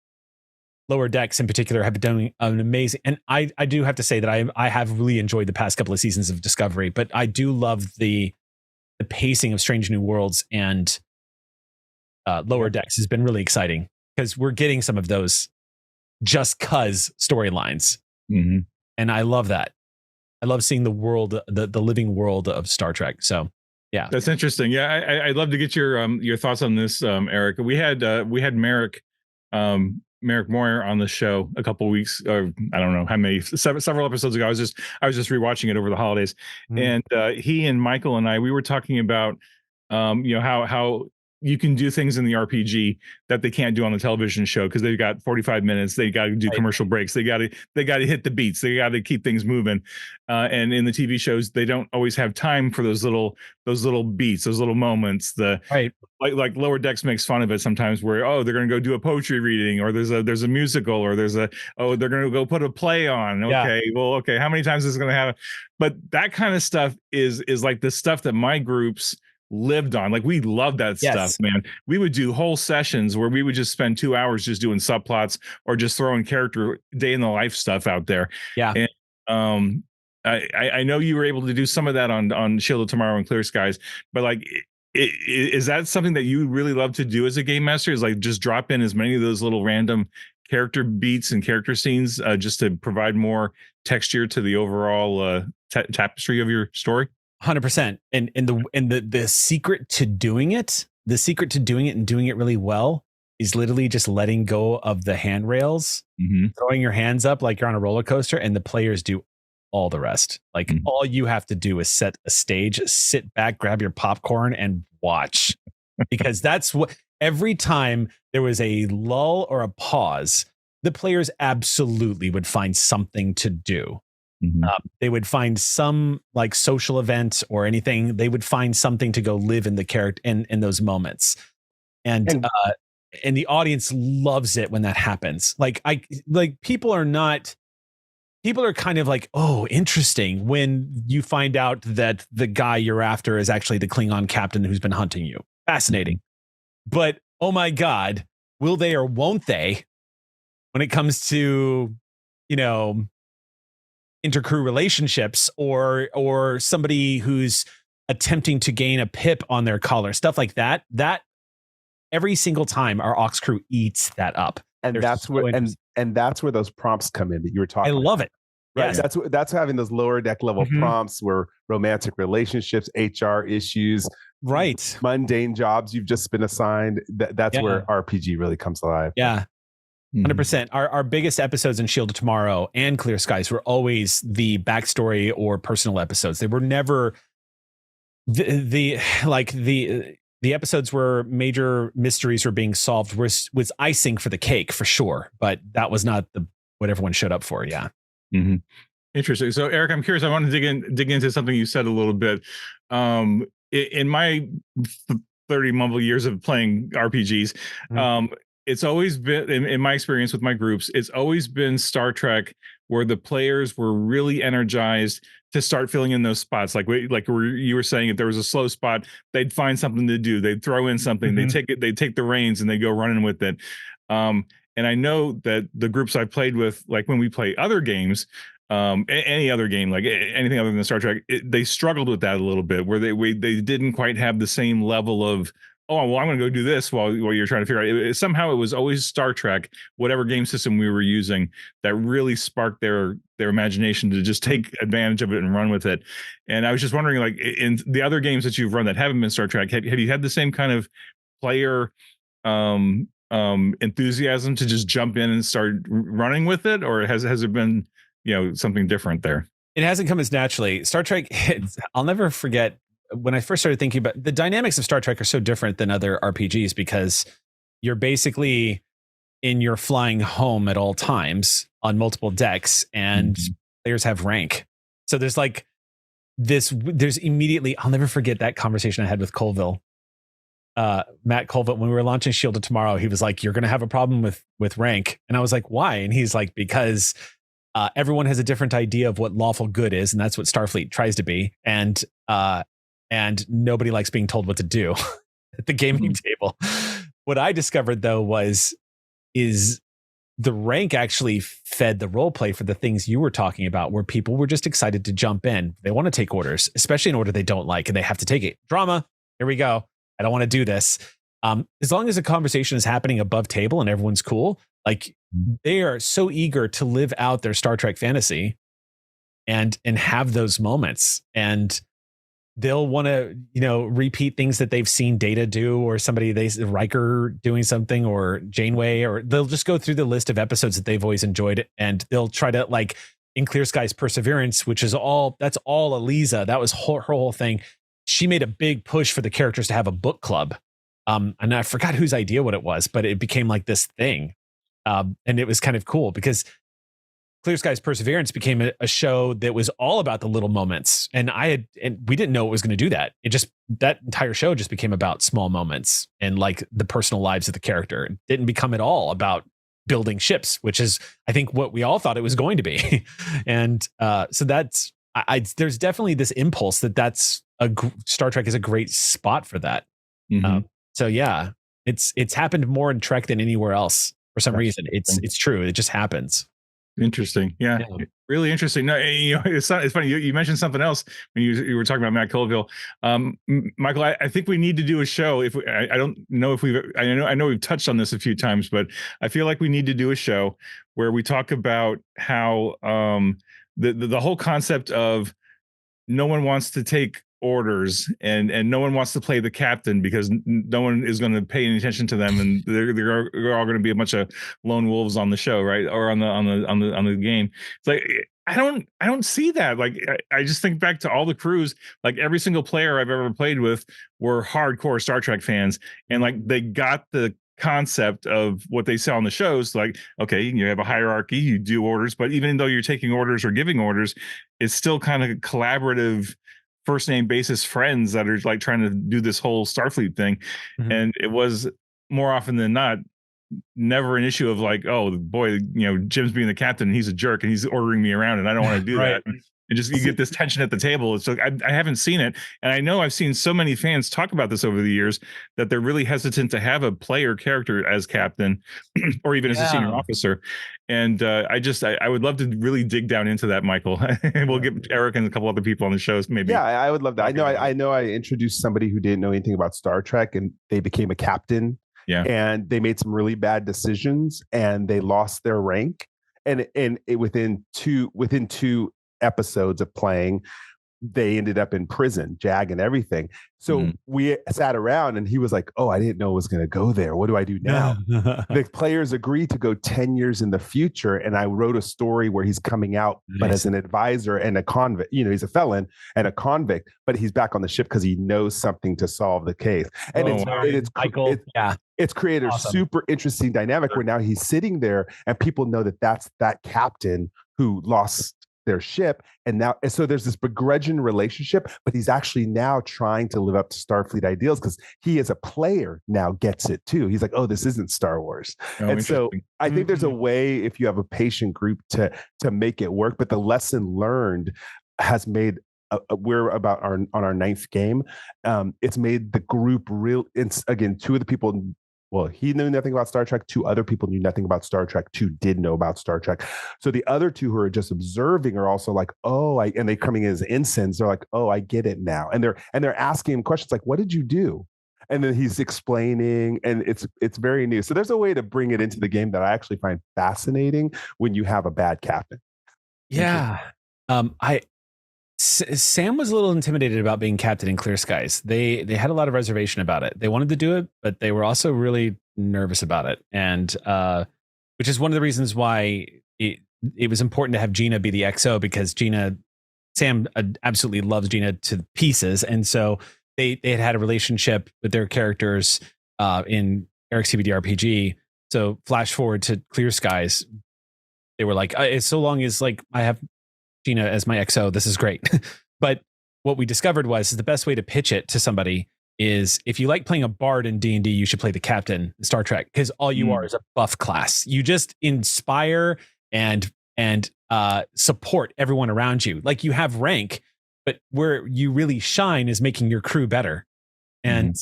Lower Decks in particular have been doing an amazing. And I do have to say that I have really enjoyed the past couple of seasons of Discovery, but I do love the pacing of Strange New Worlds, and Lower Decks has been really exciting because we're getting some of those just cause storylines. And I love that. I love seeing the world, the living world of Star Trek. So yeah, that's interesting. Yeah, I'd love to get your thoughts on this, Eric. We had Merrick Moyer on the show a couple of weeks, or I don't know how many, several episodes ago. I was just rewatching it over the holidays, and he and Michael and we were talking about how you can do things in the RPG that they can't do on the television show because they've got 45 minutes. They got to do commercial breaks. They got to hit the beats. They got to keep things moving. And in the TV shows, they don't always have time for those little beats, those little moments. Like Lower Decks makes fun of it sometimes, where they're going to go do a poetry reading, or there's a musical, or they're going to go put a play on. Okay, how many times is this going to happen? But that kind of stuff is like the stuff that my groups lived on. Like we love that stuff, man. We would do whole sessions where we would just spend 2 hours just doing subplots or just throwing character day in the life stuff out there. And I know you were able to do some of that on Shield of Tomorrow and Clear Skies, but like is that something that you really love to do as a game master, is like just drop in as many of those little random character beats and character scenes just to provide more texture to the overall tapestry of your story? 100%. And the secret to doing it, and doing it really well, is literally just letting go of the handrails, throwing your hands up like you're on a roller coaster, and the players do all the rest. Like all you have to do is set a stage, sit back, grab your popcorn, and watch. Because that's what, every time there was a lull or a pause, the players absolutely would find something to do. They would find some like social event or anything. They would find something to go live in the character in those moments. And the audience loves it when that happens. People are kind of like, oh, interesting, when you find out that the guy you're after is actually the Klingon captain who's been hunting you. Fascinating. But oh my God, will they or won't they when it comes to, you know, intercrew relationships or somebody who's attempting to gain a pip on their collar, stuff like that. That every single time our Ox crew eats that up. And They're that's so where interesting. and that's where those prompts come in that you were talking I about. love it. Right. Yes. That's having those lower deck level Mhm. prompts where romantic relationships, HR issues, Right. mundane jobs you've just been assigned. That's Yeah. where RPG really comes alive. Yeah. 100%. Our biggest episodes in Shield of Tomorrow and Clear Skies were always the backstory or personal episodes. They were never the episodes where major mysteries were being solved was icing for the cake for sure, but that was not what everyone showed up for. Yeah. Mm-hmm. Interesting. So, Eric, I'm curious. I want to dig into something you said a little bit. In my 30 mumble years of playing RPGs, it's always been, in my experience with my groups, it's always been Star Trek where the players were really energized to start filling in those spots. Like you were saying, if there was a slow spot, they'd find something to do. They'd throw in something. They take the reins and they go running with it. And I know that the groups I played with, like when we play other games, any other game, like anything other than Star Trek, they struggled with that a little bit, where they didn't quite have the same level of, oh, well, I'm going to go do this while you're trying to figure out. Somehow it was always Star Trek, whatever game system we were using, that really sparked their imagination to just take advantage of it and run with it. And I was just wondering, like in the other games that you've run that haven't been Star Trek, have you had the same kind of player enthusiasm to just jump in and start running with it, or has it been something different there? It hasn't come as naturally. Star Trek, I'll never forget when I first started thinking about the dynamics of Star Trek are so different than other RPGs because you're basically in your flying home at all times on multiple decks, and players have rank. So there's like there's immediately, I'll never forget that conversation I had with Colville. Matt Colville, when we were launching Shield of Tomorrow, he was like, "You're going to have a problem with rank," and I was like, "Why?" And he's like, "Because everyone has a different idea of what lawful good is, and that's what Starfleet tries to be, and nobody likes being told what to do at the gaming table." What I discovered though is the rank actually fed the role play for the things you were talking about, where people were just excited to jump in. They want to take orders, especially in order they don't like, and they have to take it. Drama. Here we go. I don't want to do this. As long as the conversation is happening above table and everyone's cool, like they are so eager to live out their Star Trek fantasy and have those moments, and they'll want to, repeat things that they've seen Data do, or Riker doing something, or Janeway, or they'll just go through the list of episodes that they've always enjoyed, and they'll try to, like in Clear Skies Perseverance, which is that's all Eliza. That was her whole thing. She made a big push for the characters to have a book club. And I forgot whose idea what it was, but it became like this thing. And it was kind of cool because Clear Skies Perseverance became a show that was all about the little moments. And we didn't know it was going to do that. That entire show just became about small moments and like the personal lives of the character. It didn't become at all about building ships, which is, I think, what we all thought it was going to be. And so that's, there's definitely this impulse that's Star Trek is a great spot for that. So yeah, it's happened more in Trek than anywhere else for some reason. It's true. It just happens. Interesting. Yeah. Really interesting. No, it's funny. You mentioned something else when you were talking about Matt Colville. Michael, I think we need to do a show. I don't know if I know we've touched on this a few times, but I feel like we need to do a show where we talk about how the whole concept of no one wants to take orders and no one wants to play the captain because no one is going to pay any attention to them, and they're all going to be a bunch of lone wolves on the show, right? Or on the game. It's like I don't see that. Like I just think back to all the crews, like every single player I've ever played with were hardcore Star Trek fans, and like they got the concept of what they saw on the shows. Like, okay, you have a hierarchy, you do orders, but even though you're taking orders or giving orders, it's still kind of collaborative first name basis friends that are like trying to do this whole Starfleet thing. And it was more often than not never an issue of like, oh boy, Jim's being the captain and he's a jerk and he's ordering me around and I don't want to do that. and just you get this tension at the table. So I haven't seen it, and I know I've seen so many fans talk about this over the years that they're really hesitant to have a player character as captain or even as a senior officer. And I would love to really dig down into that, Michael. And we'll get Eric and a couple other people on the shows maybe. Yeah, I would love that. I know I introduced somebody who didn't know anything about Star Trek, and they became a captain. Yeah. And they made some really bad decisions, and they lost their rank. And within two episodes of playing, they ended up in prison, JAG and everything. So we sat around, and he was like, "Oh, I didn't know it was going to go there. What do I do now?" The players agreed to go 10 years in the future, and I wrote a story where he's coming out, but as an advisor and a convict. You know, he's a felon and a convict, but he's back on the ship because he knows something to solve the case. And it's created a super interesting dynamic where now he's sitting there, and people know that that's that captain who lost their ship, and so there's this begrudging relationship, but he's actually now trying to live up to Starfleet ideals because he as a player now gets it too. He's like, oh, this isn't Star Wars. And so I think there's a way, if you have a patient group, to make it work. But the lesson learned has made we're about on our ninth game. It's made the group real. It's again, two of the people. Well, he knew nothing about Star Trek. Two other people knew nothing about Star Trek. Two did know about Star Trek. So the other two who are just observing are also like, oh, and they coming in as ensigns. They're like, oh, I get it now. And they're asking him questions like, what did you do? And then he's explaining, and it's very new. So there's a way to bring it into the game that I actually find fascinating when you have a bad captain. Yeah. Sam was a little intimidated about being captain in Clear Skies. They had a lot of reservation about it. They wanted to do it, but they were also really nervous about it. And which is one of the reasons why it was important to have Gina be the XO, because Sam absolutely loves Gina to pieces. And so they had a relationship with their characters in Eric's CBD RPG. So flash forward to Clear Skies, they were like, so long as like I have Gina as my XO, this is great. But what we discovered was the best way to pitch it to somebody is, if you like playing a bard in D&D, you should play the captain in Star Trek, because all you are is a buff class. You just inspire and support everyone around you. Like, you have rank, but where you really shine is making your crew better. And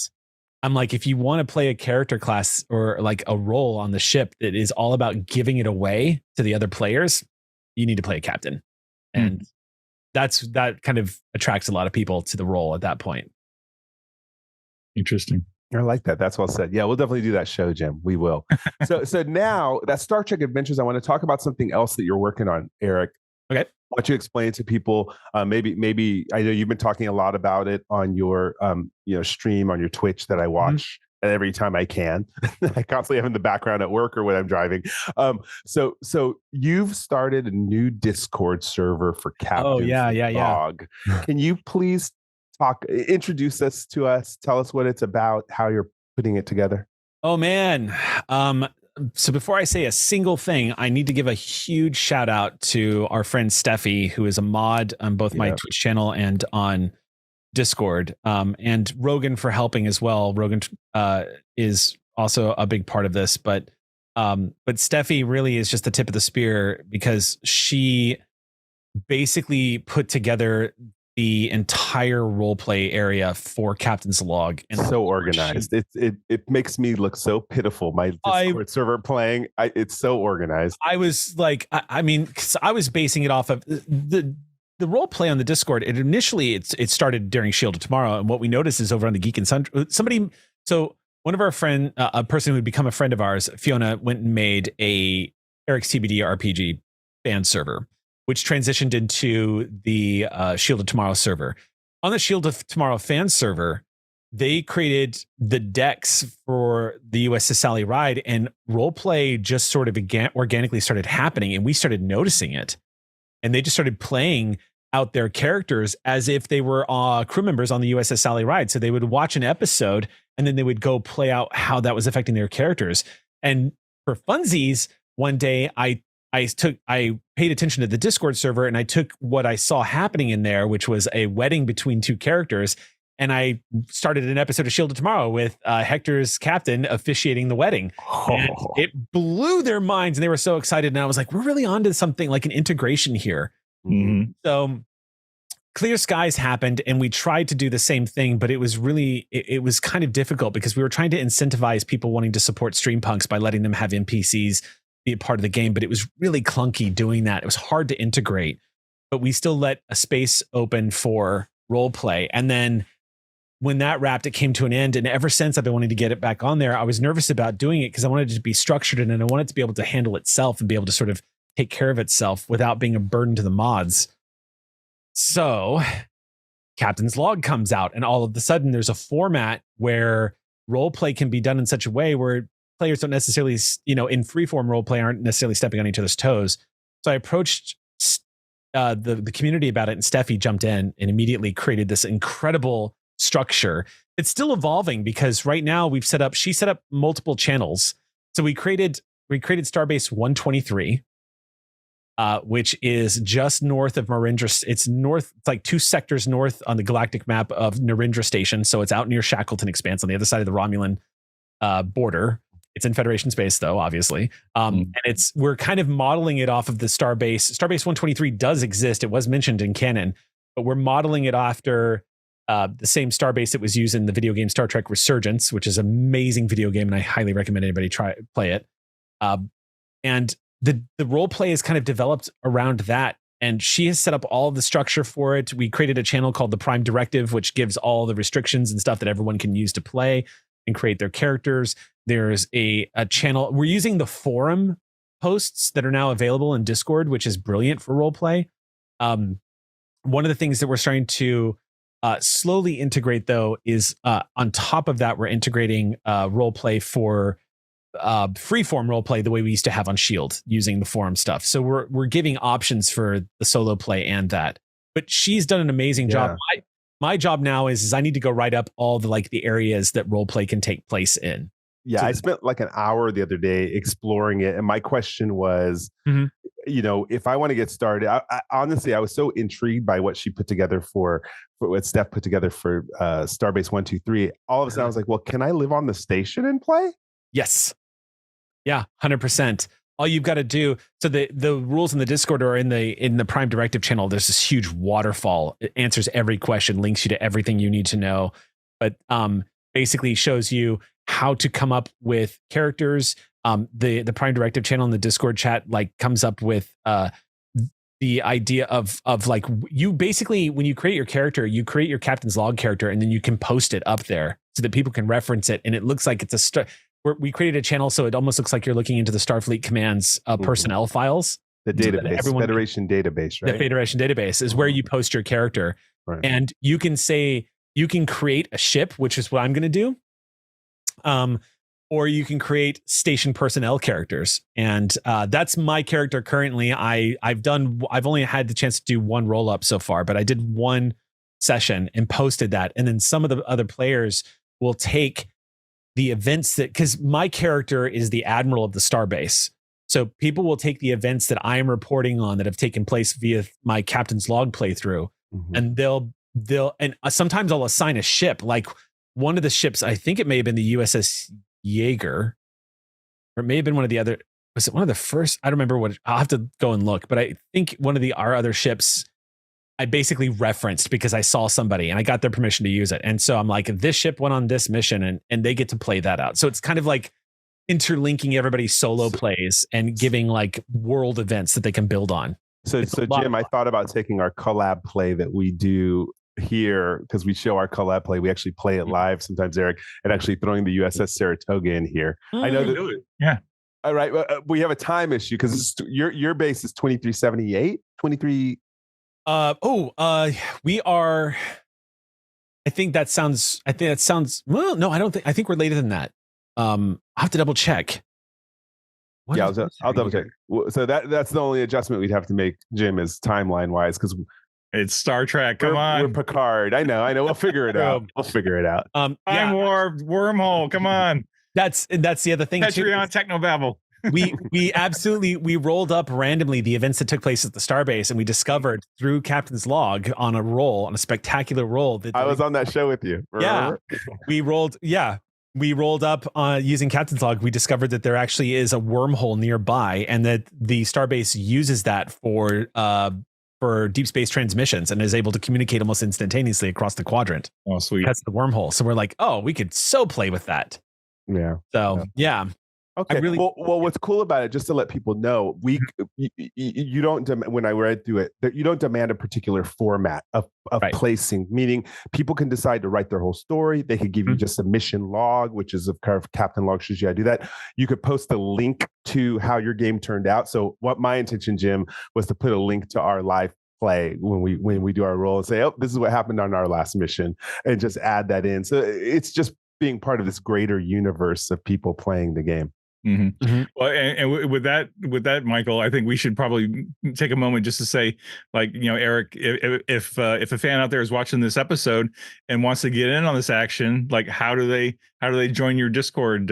I'm like, if you want to play a character class or like a role on the ship that is all about giving it away to the other players, you need to play a captain. And that kind of attracts a lot of people to the role at that point. Interesting. I like that. That's well said. Yeah, we'll definitely do that show, Jim. We will. So now that Star Trek Adventures, I want to talk about something else that you're working on, Eric. Okay. I want you to explain to people, maybe I know you've been talking a lot about it on your stream on your Twitch that I watch every time I can. I constantly have in the background at work or when I'm driving. So you've started a new Discord server for Captain's Log. Can you please introduce us to us, tell us what it's about, how you're putting it together? Oh man. So before I say a single thing, I need to give a huge shout out to our friend Steffi, who is a mod on both my Twitch channel and on Discord, and Rogan for helping as well. Rogan is also a big part of this, but Steffi really is just the tip of the spear, because she basically put together the entire role play area for Captain's Log, and so organized. It makes me look so pitiful. My Discord server playing, it's so organized. I was like, I mean, 'cause I was basing it off of the role play on the Discord. It started during Shield of Tomorrow, and what we noticed is over on the Geek and Sun, one of our friend, a person who had become a friend of ours, Fiona, went and made a Eric's TBD RPG fan server, which transitioned into the Shield of Tomorrow server. On the Shield of Tomorrow fan server, they created the decks for the USS Sally Ride, and role play just sort of organically started happening, and we started noticing it. And they just started playing out their characters as if they were crew members on the USS Sally Ride. So they would watch an episode, and then they would go play out how that was affecting their characters. And for funsies, one day I paid attention to the Discord server, and I took what I saw happening in there, which was a wedding between two characters. And I started an episode of Shield of Tomorrow with Hector's captain officiating the wedding. And it blew their minds, and they were so excited. And I was like, we're really onto something, like an integration here. Mm-hmm. So Clear Skies happened, and we tried to do the same thing, but it was kind of difficult because we were trying to incentivize people wanting to support streampunks by letting them have NPCs be a part of the game, but it was really clunky doing that. It was hard to integrate, but we still let a space open for role play. And then when that wrapped, it came to an end. And ever since, I've been wanting to get it back on there. I was nervous about doing it because I wanted it to be structured and I wanted it to be able to handle itself and be able to sort of take care of itself without being a burden to the mods. So Captain's Log comes out, and all of a sudden there's a format where role play can be done in such a way where players don't necessarily, in freeform role play aren't necessarily stepping on each other's toes. So I approached the community about it, and Steffi jumped in and immediately created this incredible structure. It's still evolving because right now she set up multiple channels. So we created Starbase 123, which is just north of Narendra. It's like 2 sectors north on the galactic map of Narendra Station. So it's out near Shackleton Expanse on the other side of the Romulan border. It's in Federation space, though, obviously. And we're kind of modeling it off of the Starbase. Starbase 123 does exist. It was mentioned in canon, but we're modeling it after the same Starbase that was used in the video game Star Trek Resurgence, which is an amazing video game, and I highly recommend anybody play it. And the role play is kind of developed around that, and she has set up all the structure for it. We created a channel called the Prime Directive, which gives all the restrictions and stuff that everyone can use to play and create their characters. There's a channel. We're using the forum posts that are now available in Discord, which is brilliant for role play. One of the things that we're starting to slowly integrate, though, is on top of that, we're integrating role play for freeform role play the way we used to have on Shield using the forum stuff. So we're giving options for the solo play and that. But she's done an amazing job. My job now is I need to go write up all the areas that role play can take place in. Yeah, I spent like an hour the other day exploring it, and my question was, if I want to get started, I honestly, I was so intrigued by what she put together for what Steph put together for Starbase 123. All of a sudden, I was like, well, can I live on the station and play? Yes. Yeah, 100%. All you've got to do, so the rules in the Discord or in the Prime Directive channel, there's this huge waterfall. It answers every question, links you to everything you need to know, but basically shows you how to come up with characters. The Prime Directive channel in the Discord chat comes up with the idea of you basically, when you create your character, you create your Captain's Log character, and then you can post it up there so that people can reference it, and it looks like it's we created a channel so it almost looks like you're looking into the Starfleet Command's personnel files. The database, so Federation database, right? The Federation database is where you post your character. Right. And you can create a ship, which is what I'm going to do. Or you can create station personnel characters. And that's my character currently. I've only had the chance to do one roll up so far, but I did one session and posted that. And then some of the other players will take the events because my character is the admiral of the Starbase. So people will take the events that I am reporting on that have taken place via my Captain's Log playthrough, and they'll and sometimes I'll assign a ship. Like one of the ships, I think it may have been the USS Jaeger, or it may have been one of the other. Was it one of the first? I don't remember what. I'll have to go and look, but I think one of our other ships I basically referenced because I saw somebody and I got their permission to use it. And so I'm like, this ship went on this mission, and they get to play that out. So it's kind of like interlinking everybody's solo plays and giving world events that they can build on. So Jim, I thought about taking our collab play that we do here, because we show our collab play. We actually play it live sometimes, Eric, and actually throwing the USS Saratoga in here. I know that. Yeah. All right. We have a time issue because your base is 2378, 23. We are. I think that sounds. Well, no, I don't think. I think we're later than that. I'll have to double check. I'll double check. So that's the only adjustment we'd have to make, Jim, is timeline wise, because it's Star Trek. Come on, we're Picard. I know. We'll figure it out. Time warp, wormhole. Come on. That's the other thing. Patreon Technobabble. we rolled up randomly the events that took place at the Starbase, and we discovered through Captain's Log on a spectacular roll that I was on that show with you. Remember? Yeah, we rolled up using Captain's Log. We discovered that there actually is a wormhole nearby, and that the Starbase uses that for for deep space transmissions and is able to communicate almost instantaneously across the quadrant. Oh, sweet. That's the wormhole. So we're like, oh, we could so play with that. Yeah. So yeah. Okay. Well, what's cool about it, just to let people know, you don't when I read through it, you don't demand a particular format of placing. Meaning, people can decide to write their whole story. They could give you just a mission log, which is of kind of Captain Log shows you how to do that. You could post a link to how your game turned out. So, what my intention, Jim, was to put a link to our live play when we do our roll and say, oh, this is what happened on our last mission, and just add that in. So it's just being part of this greater universe of people playing the game. Mm-hmm. Mm-hmm. Well, and with that, Michael, I think we should probably take a moment just to say, like, Eric, if a fan out there is watching this episode and wants to get in on this action, like, how do they join your Discord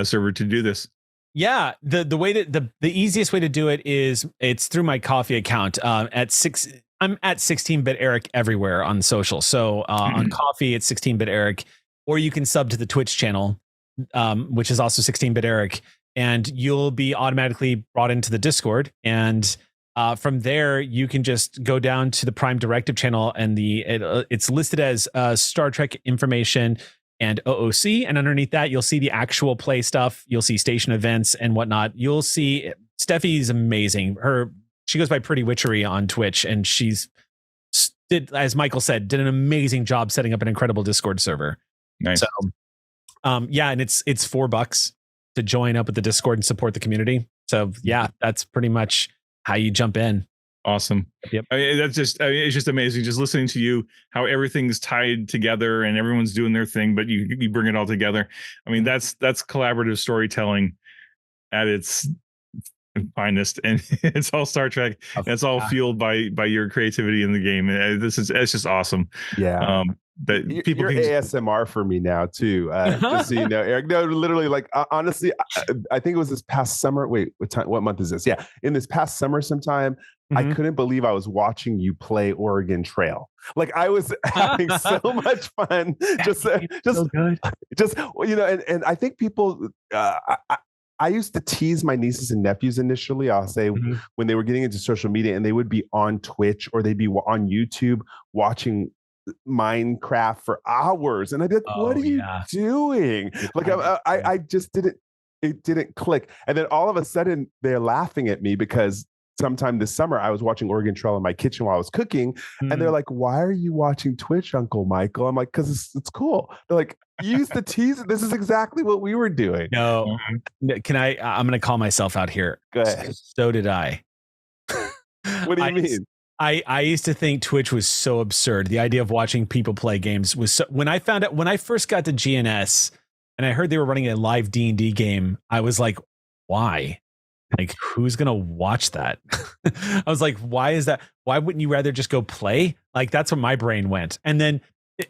server to do this? Yeah, the way that the easiest way to do it is it's through my Coffee account. I'm at 16-bit Eric everywhere on social. So on Coffee, it's 16-bit Eric, or you can sub to the Twitch channel, which is also 16-bit Eric, and you'll be automatically brought into the Discord. And from there, you can just go down to the Prime Directive channel, and it's listed as Star Trek information and OOC. And underneath that, you'll see the actual play stuff. You'll see station events and whatnot. You'll see Steffi's amazing. She goes by Pretty Witchery on Twitch, and as Michael said, did an amazing job setting up an incredible Discord server. Nice. So, yeah, and it's $4 to join up with the Discord and support the community. So yeah, that's pretty much how you jump in. Awesome. Yep. It's just amazing just listening to you, how everything's tied together and everyone's doing their thing, but you bring it all together. I mean, that's collaborative storytelling at its finest, and it's all Star Trek. It's all fueled by your creativity in the game. It's just awesome. Yeah. That people you're ASMR for me now too. Just so you know, Eric. No, literally, like honestly, I think it was this past summer. Wait, what month is this? Yeah, in this past summer, sometime. I couldn't believe I was watching you play Oregon Trail. Like, I was having so much fun. Just so good. Just and I think people. I used to tease my nieces and nephews initially. I'll say when they were getting into social media, and they would be on Twitch or they'd be on YouTube watching Minecraft for hours, and I'd be like, what are you doing? Like, I just didn't click. And then all of a sudden they're laughing at me because sometime this summer I was watching Oregon Trail in my kitchen while I was cooking, and they're like, why are you watching Twitch, Uncle Michael? I'm like, because it's cool. They're like, you used to tease it. This is exactly what we were doing. No, can I'm gonna call myself out here. Go ahead. So did I. What do you mean? I used to think Twitch was so absurd. The idea of watching people play games was so, when I first got to GNS and I heard they were running a live D&D game, I was like, why? Like, who's going to watch that? I was like, why is that? Why wouldn't you rather just go play? Like, that's where my brain went. And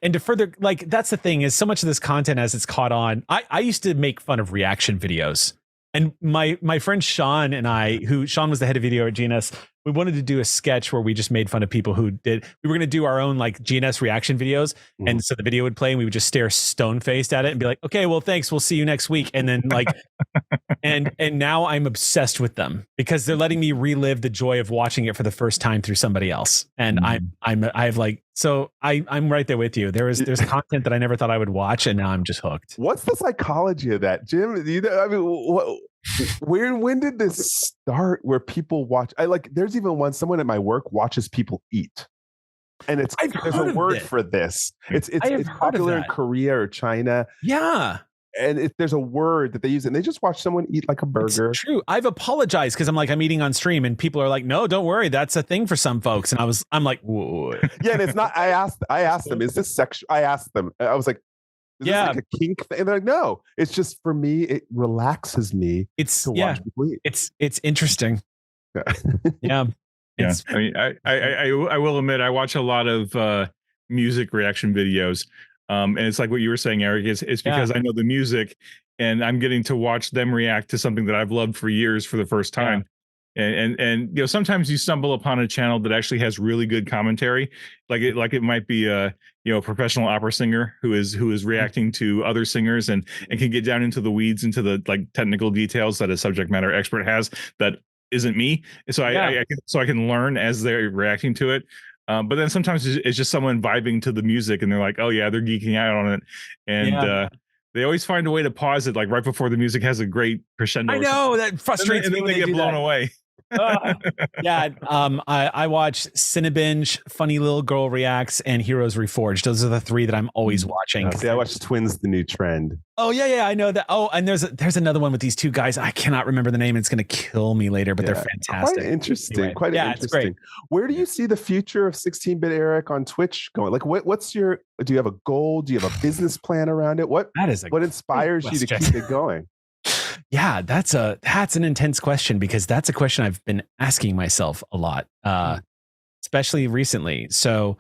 to further, like, that's the thing, is so much of this content, as it's caught on, I used to make fun of reaction videos. And my friend Sean and Sean was the head of video at GNS. We wanted to do a sketch where we just made fun of people we were going to do our own like GNS reaction videos. And so the video would play and we would just stare stone faced at it and be like, okay, well, thanks. We'll see you next week. And then like, and now I'm obsessed with them because they're letting me relive the joy of watching it for the first time through somebody else. And I'm right there with you. There's content that I never thought I would watch, and now I'm just hooked. What's the psychology of that, Jim? When did this start where people watch? There's even someone at my work watches people eat. And there's a word for this. It's popular in Korea or China. Yeah. And there's a word that they use, and they just watch someone eat like a burger. It's true. I've apologized because I'm eating on stream, and people are like, "No, don't worry, that's a thing for some folks." And I'm like, "Whoa." Yeah, and it's not. I asked them, "Is this sexual?" I asked them. I was like, "Is this like a kink thing?" And they're like, "No, it's just for me. It relaxes me to watch people eat." It's interesting. Yeah. Yeah. I mean, I will admit, I watch a lot of music reaction videos. And it's like what you were saying, Eric, it's because I know the music and I'm getting to watch them react to something that I've loved for years for the first time. Yeah. And sometimes you stumble upon a channel that actually has really good commentary. Like it might be a professional opera singer who is reacting to other singers and can get down into the weeds, into the like technical details that a subject matter expert has, that isn't me. So I can learn as they're reacting to it. But then sometimes it's just someone vibing to the music and they're like, oh yeah, they're geeking out on it. And they always find a way to pause it, like right before the music has a great crescendo. I know that frustrates me. And then they get blown away. I watch Cinebinge, Funny Little Girl Reacts, and Heroes Reforged. Those are the three that I'm always watching. See, I watch Twins, the new trend. Oh yeah, I know that. Oh, and there's another one with these two guys. I cannot remember the name. It's going to kill me later, but they're fantastic. Quite interesting. Anyway, quite interesting. It's great. Where do you see the future of 16-bit Eric on Twitch going? Like, what's your? Do you have a goal? Do you have a business plan around it? What inspires you to keep it going? Yeah, that's an intense question, because that's a question I've been asking myself a lot, especially recently. So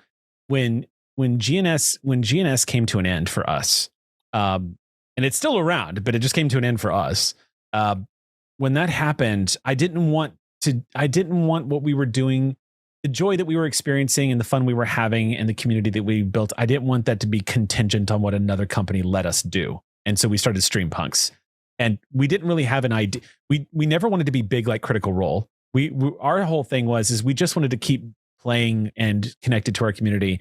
when GNS came to an end for us, and it's still around, but it just came to an end for us. When that happened, I didn't want what we were doing, the joy that we were experiencing and the fun we were having and the community that we built. I didn't want that to be contingent on what another company let us do. And so we started Stream Punks. And we didn't really have an idea. We never wanted to be big like Critical Role. Our whole thing was we just wanted to keep playing and connected to our community.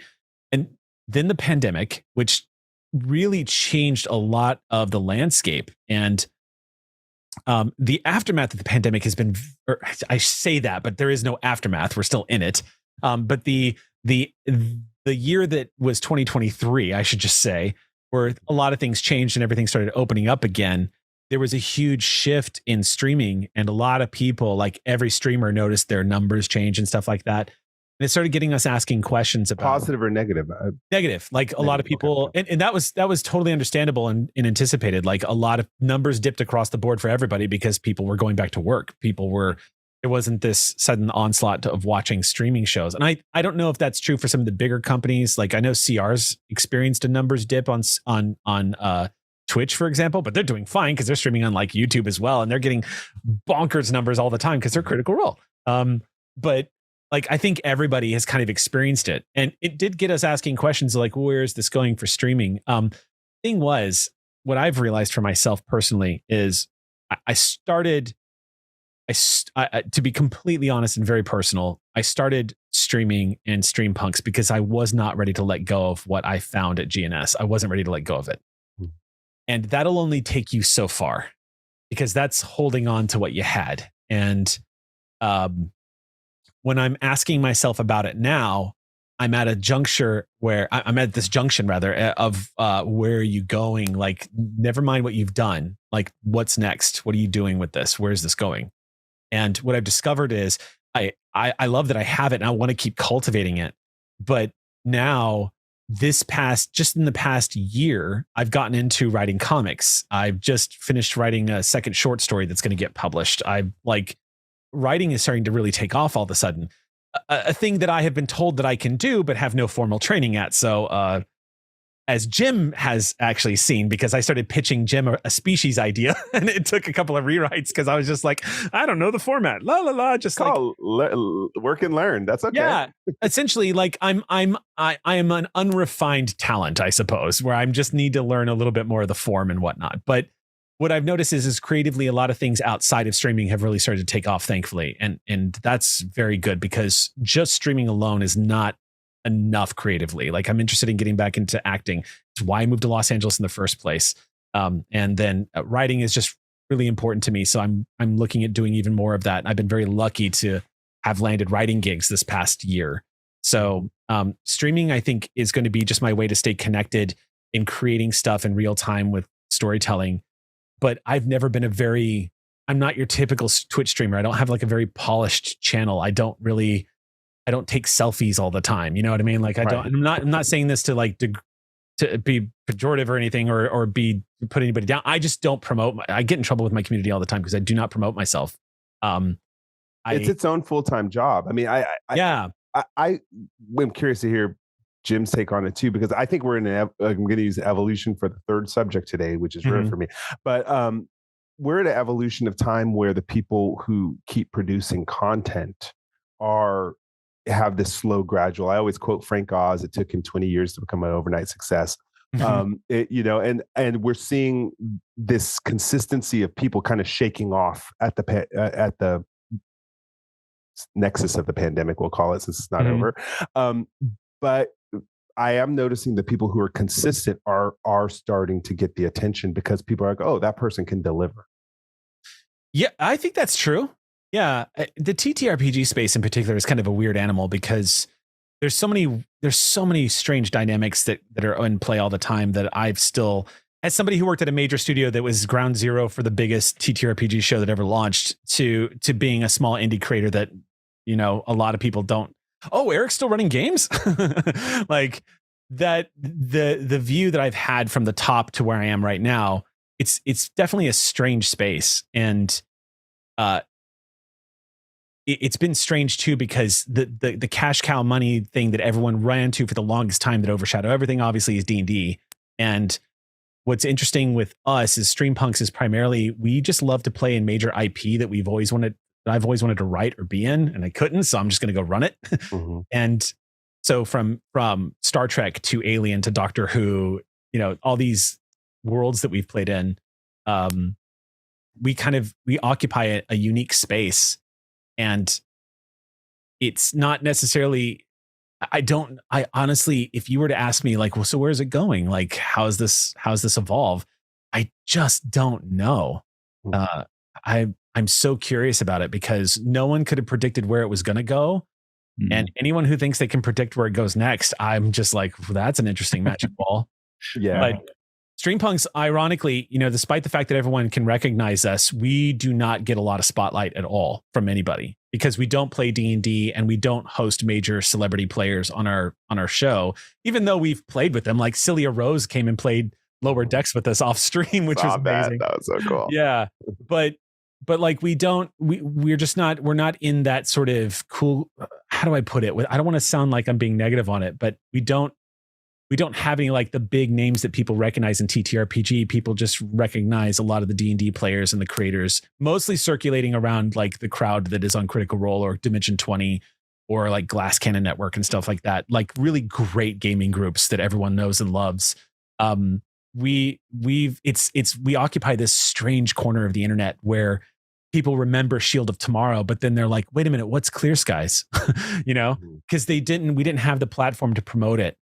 And then the pandemic, which really changed a lot of the landscape. And the aftermath of the pandemic has been, I say that, but there is no aftermath. We're still in it. But the year that was 2023, I should just say, where a lot of things changed and everything started opening up again. There was a huge shift in streaming, and a lot of people, like every streamer, noticed their numbers change and stuff like that. And it started getting us asking questions about positive or negative. Negative. Like a lot of people, and that was totally understandable and anticipated. Like a lot of numbers dipped across the board for everybody because people were going back to work. There wasn't this sudden onslaught of watching streaming shows. And I don't know if that's true for some of the bigger companies. Like I know CR's experienced a numbers dip on Twitch, for example, but they're doing fine because they're streaming on like YouTube as well, and they're getting bonkers numbers all the time because they're Critical Role. But like I think everybody has kind of experienced it, and it did get us asking questions like, where is this going for streaming? Thing was, what I've realized for myself personally is to be completely honest and very personal, I started streaming and Stream Punks because I was not ready to let go of what I found at GNS. I wasn't ready to let go of it. And that'll only take you so far, because that's holding on to what you had. And when I'm asking myself about it now, I'm at a juncture where I'm at this junction rather of where are you going? Like, never mind what you've done. Like, what's next? What are you doing with this? Where's this going? And what I've discovered is I love that I have it and I want to keep cultivating it. But now just in the past year, I've gotten into writing comics. I've just finished writing a second short story that's going to get published. Writing is starting to really take off all of a sudden, a thing that I have been told that I can do, but have no formal training at. So, as Jim has actually seen, because I started pitching Jim a species idea, and it took a couple of rewrites because I was just like, I don't know the format, just work and learn. That's okay. Yeah, essentially, like I am an unrefined talent, I suppose, where I just need to learn a little bit more of the form and whatnot. But what I've noticed is creatively, a lot of things outside of streaming have really started to take off, thankfully, and that's very good, because just streaming alone is not enough creatively. Like, I'm interested in getting back into acting. It's why I moved to Los Angeles in the first place. And then writing is just really important to me. So I'm looking at doing even more of that. I've been very lucky to have landed writing gigs this past year. So streaming, I think, is going to be just my way to stay connected in creating stuff in real time with storytelling. But I've never been I'm not your typical Twitch streamer. I don't have like a very polished channel. I don't take selfies all the time. You know what I mean? Like I'm not saying this to like to be pejorative or anything, or put anybody down. I just don't promote. I get in trouble with my community all the time because I do not promote myself. It's its own full-time job. I mean, I'm curious to hear Jim's take on it too, because I think we're in I'm going to use evolution for the third subject today, which is rare for me. But we're at an evolution of time where the people who keep producing content have this slow, gradual. I always quote Frank Oz. It took him 20 years to become an overnight success. And we're seeing this consistency of people kind of shaking off at the nexus of the pandemic, we'll call it, since it's not over. But I am noticing that people who are consistent are starting to get the attention because people are like, oh, that person can deliver. Yeah, I think that's true. Yeah, the TTRPG space in particular is kind of a weird animal because there's so many strange dynamics that are in play all the time that I've still, as somebody who worked at a major studio that was ground zero for the biggest TTRPG show that ever launched, to being a small indie creator that, you know, a lot of people don't. Oh, Eric's still running games? Like that, the view that I've had from the top to where I am right now, it's definitely a strange space. And it's been strange too, because the cash cow money thing that everyone ran to for the longest time that overshadowed everything obviously is D&D. And what's interesting with us is Streampunks is primarily, we just love to play in major IP that I've always wanted to write or be in, and I couldn't, so I'm just going to go run it. And so from Star Trek to Alien to Doctor Who, you know, all these worlds that we've played in, we occupy a unique space. And it's not necessarily, I honestly, if you were to ask me like, well, so where's it going? Like, how's this evolve? I just don't know. I'm so curious about it because no one could have predicted where it was going to go. And anyone who thinks they can predict where it goes next, I'm just like, well, that's an interesting magic ball. Yeah. But Streampunks, ironically, you know, despite the fact that everyone can recognize us, we do not get a lot of spotlight at all from anybody because we don't play D&D and we don't host major celebrity players on our show, even though we've played with them. Like Celia Rose came and played Lower Decks with us off stream, which was amazing. That was so cool. Yeah. But like we're not in that sort of cool, how do I put it? I don't want to sound like I'm being negative on it, but we don't have any like the big names that people recognize in TTRPG. People just recognize a lot of the D&D players and the creators, mostly circulating around like the crowd that is on Critical Role or Dimension 20 or like Glass Cannon Network and stuff like that. Like really great gaming groups that everyone knows and loves. We occupy this strange corner of the internet where people remember Shield of Tomorrow, but then they're like, wait a minute, what's Clear Skies? You know, because we didn't have the platform to promote it.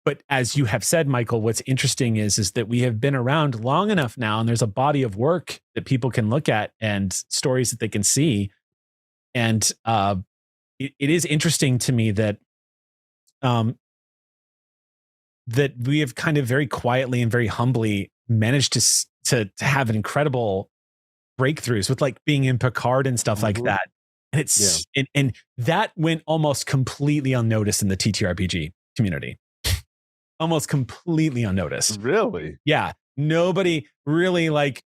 But as you have said, Michael, what's interesting is that we have been around long enough now, and there's a body of work that people can look at and stories that they can see. And it is interesting to me that that we have kind of very quietly and very humbly managed to have incredible breakthroughs with like being in Picard and stuff like that. And it's and that went almost completely unnoticed in the TTRPG community. Almost completely unnoticed. Really? Yeah. Nobody really like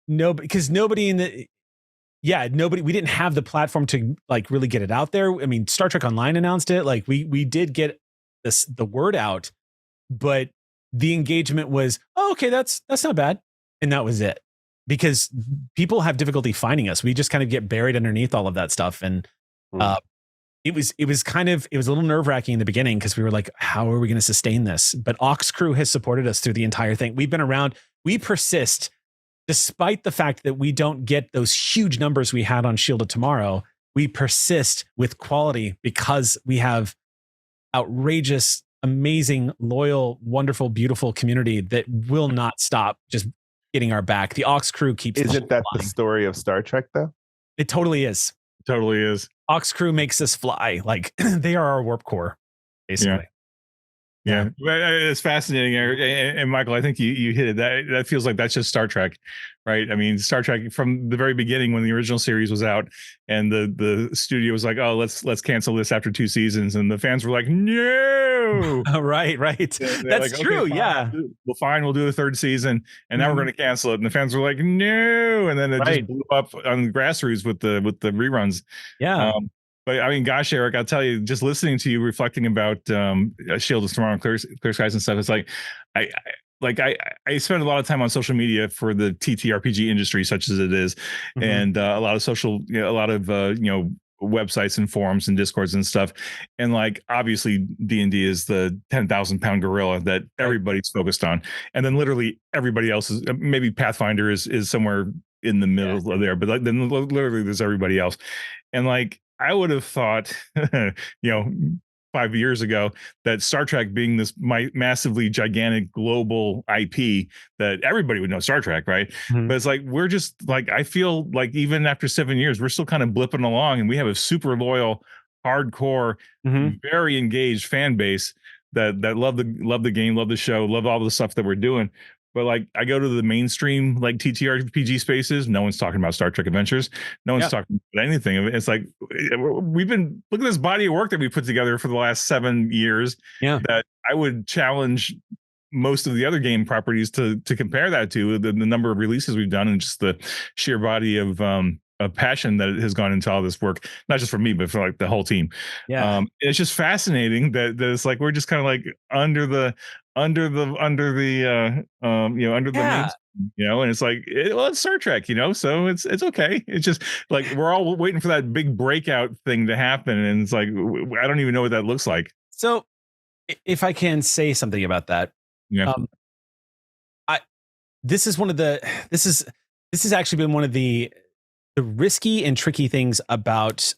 because nobody in the we didn't have the platform to like really get it out there. I mean, Star Trek Online announced it. Like we did get the word out, but the engagement was, oh, okay, that's not bad. And that was it. Because people have difficulty finding us. We just kind of get buried underneath all of that stuff. And it was a little nerve-wracking in the beginning because we were like, how are we going to sustain this? But Ox Crew has supported us through the entire thing. We've been around. We persist despite the fact that we don't get those huge numbers we had on Shield of Tomorrow. We persist with quality because we have outrageous, amazing, loyal, wonderful, beautiful community that will not stop just getting our back. The Ox Crew keeps. Isn't that the story of Star Trek though? It totally is. Totally is. Ox Crew makes us fly. Like they are our warp core, basically. Yeah. It's fascinating, Eric. And Michael, I think you hit it. That feels like that's just Star Trek, right? I mean, Star Trek from the very beginning when the original series was out, and the studio was like, "Oh, let's cancel this after 2 seasons," and the fans were like, "No." Right. That's like, true. Okay, yeah. Well, fine. We'll do the 3rd season, and now we're going to cancel it. And the fans were like, "No," and then it just blew up on the grassroots with the reruns. Yeah. But I mean, gosh, Eric, I'll tell you, just listening to you reflecting about Shield of Tomorrow and Clear Skies and stuff, it's like I spend a lot of time on social media for the TTRPG industry, such as it is, and a lot of websites and forums and discords and stuff. And like, obviously D&D is the 10,000 pound gorilla that everybody's focused on. And then literally everybody else is, maybe Pathfinder is somewhere in the middle of there, but like then literally there's everybody else. And like I would have thought, 5 years ago, that Star Trek being this massively gigantic global IP, that everybody would know Star Trek, right? Mhm. But it's like we're just like, I feel like even after 7 years, we're still kind of blipping along, and we have a super loyal, hardcore, very engaged fan base that love the game, love the show, love all the stuff that we're doing. But like I go to the mainstream like TTRPG spaces, no one's talking about Star Trek Adventures. No one's talking about anything. It's like we've been look at this body of work that we put together for the last 7 years. Yeah. That I would challenge most of the other game properties to compare that to the number of releases we've done, and just the sheer body of passion that has gone into all this work, not just for me, but for like the whole team. Yeah. It's just fascinating that it's like we're just kind of like under the main, and it's like it's Star Trek, so it's okay. It's just like we're all waiting for that big breakout thing to happen, and it's like I don't even know what that looks like. So if I can say something about that, this has actually been one of the risky and tricky things about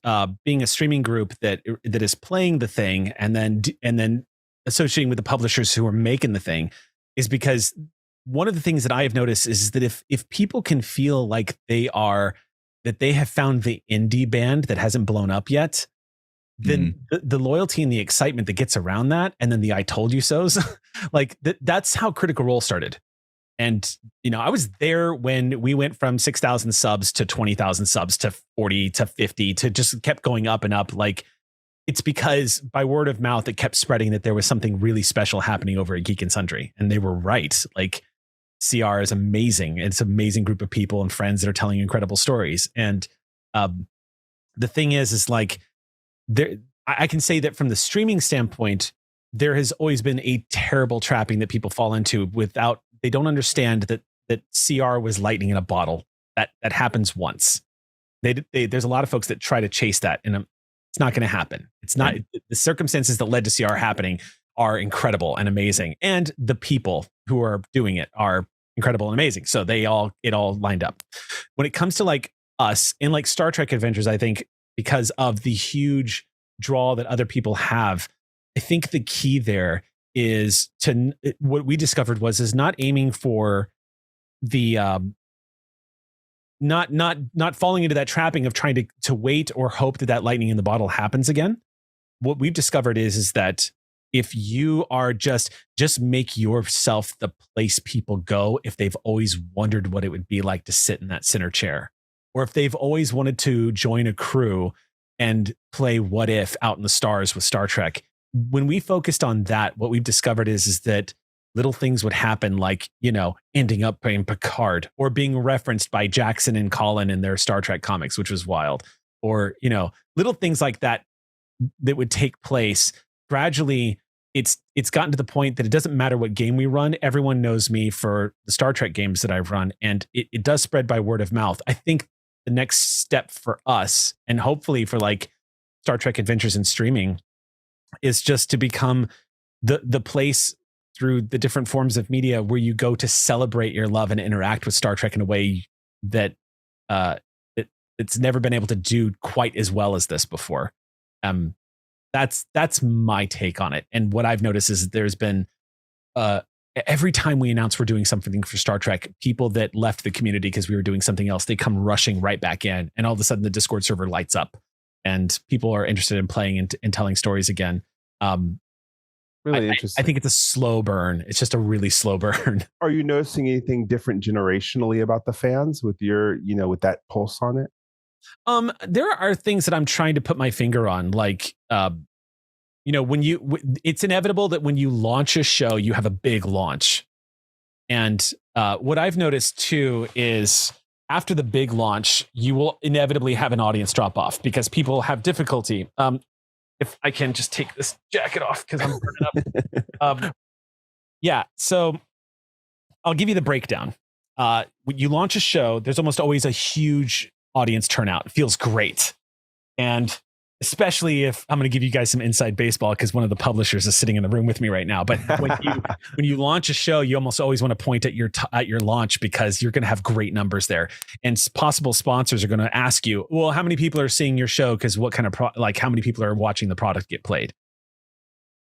being a streaming group that is playing the thing and then associating with the publishers who are making the thing, is because one of the things that I have noticed is that if people can feel like they have found the indie band that hasn't blown up yet, then the loyalty and the excitement that gets around that, and then the I told you so's, like that's how Critical Role started. And, I was there when we went from 6,000 subs to 20,000 subs to 40 to 50 to just kept going up and up. Like, it's because by word of mouth, it kept spreading that there was something really special happening over at Geek and Sundry. And they were right. Like, CR is amazing. It's an amazing group of people and friends that are telling incredible stories. And the thing is like, I can say that from the streaming standpoint, there has always been a terrible trapping that people fall into without, they don't understand that CR was lightning in a bottle. That happens once. There's a lot of folks that try to chase that, and it's not going to happen. It's not. The circumstances that led to CR happening are incredible and amazing, and the people who are doing it are incredible and amazing. So it all lined up. When it comes to like us in like Star Trek Adventures, I think because of the huge draw that other people have, I think the key there is what we discovered is not aiming for the not falling into that trapping of trying to wait or hope that lightning in the bottle happens again. What we've discovered is that if you are just make yourself the place people go if they've always wondered what it would be like to sit in that center chair, or if they've always wanted to join a crew and play What If out in the stars with Star Trek. When we focused on that, what we've discovered is that little things would happen, like, ending up playing Picard or being referenced by Jackson and Colin in their Star Trek comics, which was wild. Or, little things like that would take place. Gradually, it's gotten to the point that it doesn't matter what game we run. Everyone knows me for the Star Trek games that I've run, and it does spread by word of mouth. I think the next step for us, and hopefully for like Star Trek Adventures and streaming, is just to become the place through the different forms of media where you go to celebrate your love and interact with Star Trek in a way that it's never been able to do quite as well as this before. That's my take on it. And what I've noticed is that there's been every time we announce we're doing something for Star Trek, people that left the community because we were doing something else, they come rushing right back in, and all of a sudden the Discord server lights up and people are interested in playing and telling stories again. Really interesting. I think it's a slow burn. It's just a really slow burn. Are you noticing anything different generationally about the fans with your, with that pulse on it? There are things that I'm trying to put my finger on, like, it's inevitable that when you launch a show, you have a big launch. And what I've noticed too is after the big launch, you will inevitably have an audience drop off because people have difficulty. If I can just take this jacket off because I'm burning up. Yeah. So I'll give you the breakdown. When you launch a show, there's almost always a huge audience turnout. It feels great. And especially if I'm going to give you guys some inside baseball because one of the publishers is sitting in the room with me right now. But when you launch a show, you almost always want to point at your launch because you're going to have great numbers there, and possible sponsors are going to ask you, well, how many people are seeing your show? Because what kind of how many people are watching the product get played?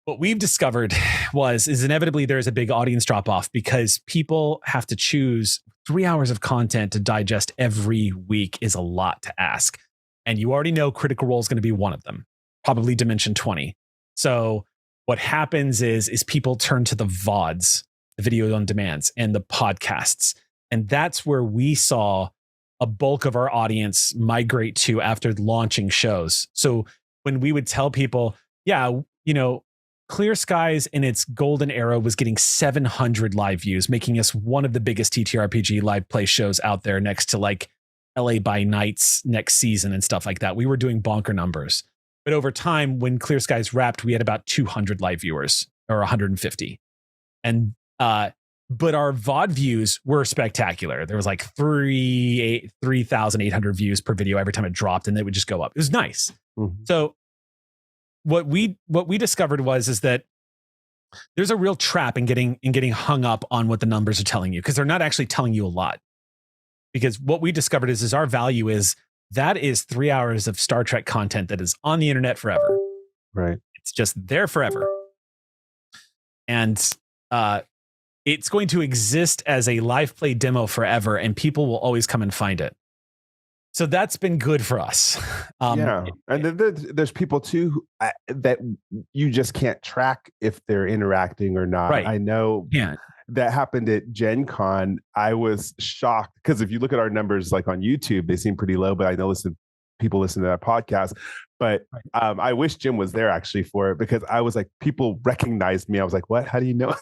What we've discovered is inevitably there is a big audience drop off because people have to choose 3 hours of content to digest every week is a lot to ask. And you already know Critical Role is going to be one of them, probably Dimension 20. So what happens is people turn to the VODs, the video on demands, and the podcasts. And that's where we saw a bulk of our audience migrate to after launching shows. So when we would tell people, Clear Skies in its golden era was getting 700 live views, making us one of the biggest TTRPG live play shows out there next to like LA by Night's next season and stuff like that. We were doing bonker numbers. But over time, when Clear Skies wrapped, we had about 200 live viewers or 150. And but our VOD views were spectacular. There was like 3,800 views per video every time it dropped, and they would just go up. It was nice. Mm-hmm. So what we discovered is that there's a real trap in getting hung up on what the numbers are telling you, because they're not actually telling you a lot. Because what we discovered is our value is 3 hours of Star Trek content that is on the internet forever. Right. It's just there forever. And it's going to exist as a live play demo forever, and people will always come and find it. So that's been good for us. And then there's people too that you just can't track if they're interacting or not. Right. I know that happened at Gen Con. I was shocked because if you look at our numbers like on YouTube, they seem pretty low, but I know people listen to that podcast. But I wish Jim was there actually for it, because I was like, people recognized me. I was like, what? How do you know?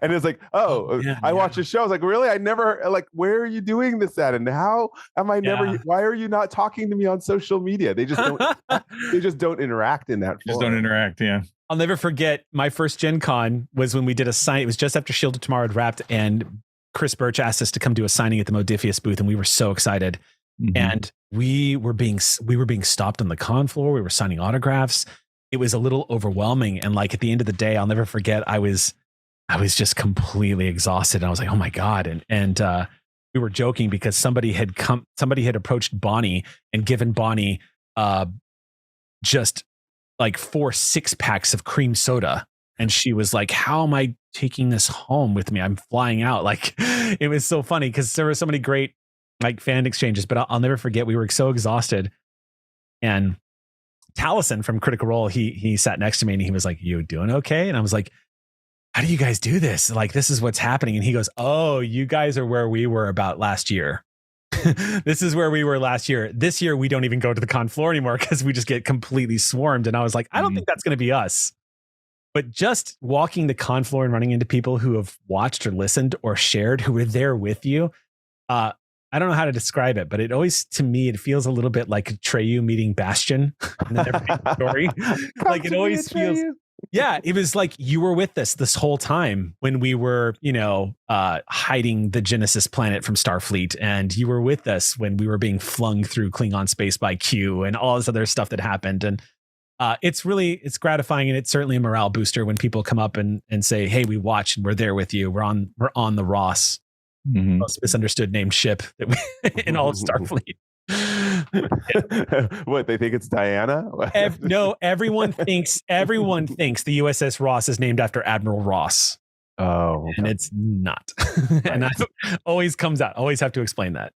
And it's like, I watched the show. I was like, really? I never, like, where are you doing this at? And how am I never, why are you not talking to me on social media? They just don't, they just don't interact in that. Just don't interact. Yeah. I'll never forget my first Gen Con was when we did a sign. It was just after Shield of Tomorrow had wrapped, and Chris Birch asked us to come do a signing at the Modiphius booth, and we were so excited. Mm-hmm. And we were being stopped on the con floor. We were signing autographs. It was a little overwhelming. And like at the end of the day, I'll never forget, I was just completely exhausted. And I was like, oh my God. And we were joking because somebody had approached Bonnie and given Bonnie just like 4 6-packs of cream soda. And she was like, how am I taking this home with me? I'm flying out. Like, it was so funny because there were so many great like fan exchanges, but I'll never forget, we were so exhausted. And Taliesin from Critical Role, he sat next to me and he was like, you doing okay? And I was like, how do you guys do this? Like, this is what's happening. And he goes, oh, you guys are where we were about last year. This is where we were last year. This year, we don't even go to the con floor anymore because we just get completely swarmed. And I was like, I don't think that's going to be us. But just walking the con floor and running into people who have watched or listened or shared, who were there with you, I don't know how to describe it, but it always, to me, it feels a little bit like Atreyu meeting Bastion in the Neverending Story. Like, it always feels, it was like you were with us this whole time when we were, hiding the Genesis planet from Starfleet, and you were with us when we were being flung through Klingon space by Q and all this other stuff that happened. And it's gratifying, and it's certainly a morale booster when people come up and say, hey, we watched and we're there with you. We're on the Ross. Mm-hmm. Most misunderstood named ship that in all of Starfleet. What, they think it's Diana? No, everyone thinks the USS Ross is named after Admiral Ross. Oh, okay. And it's not. And that always comes out. Always have to explain that.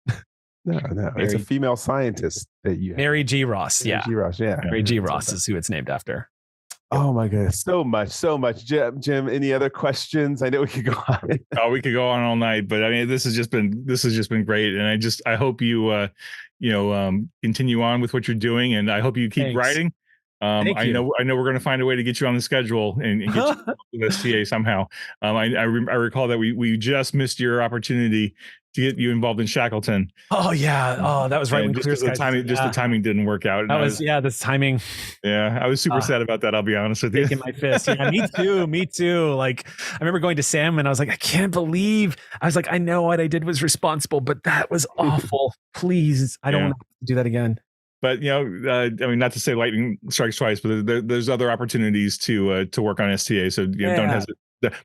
No, it's a female scientist that you have. Mary G. Ross. Mary G. Ross, yeah. Mary G. Ross is who it's named after. Oh my goodness, so much. Jim, any other questions? I know we could go on. Oh, we could go on all night, but I mean, this has just been great, and I hope you continue on with what you're doing, and I hope you keep writing. I know we're going to find a way to get you on the schedule and get you to STA somehow. I recall that we just missed your opportunity to get you involved in Shackleton. Oh yeah. Oh, that was right when Clear Skies. The timing didn't work out. This timing. Yeah, I was super sad about that. I'll be honest with you. Taking my fist. Yeah, me too. Like, I remember going to Sam and I was like, I can't believe. I was like, I know what I did was responsible, but that was awful. Please, I don't want to do that again. but I mean, not to say lightning strikes twice, but there's other opportunities to work on STA. So don't hesitate.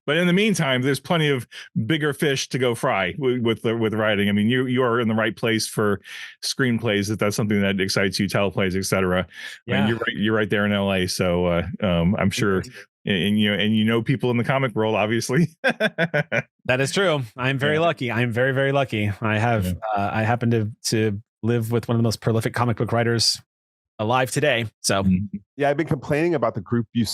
But in the meantime, there's plenty of bigger fish to go fry with writing. I mean, you are in the right place for screenplays if that's something that excites you, teleplays, etc. Yeah. I mean, you're right there in LA, so I'm sure, and people in the comic world, obviously. That is true. I'm very lucky. I'm very, very lucky. I have I happen to live with one of the most prolific comic book writers alive today. So yeah, I've been complaining about the group you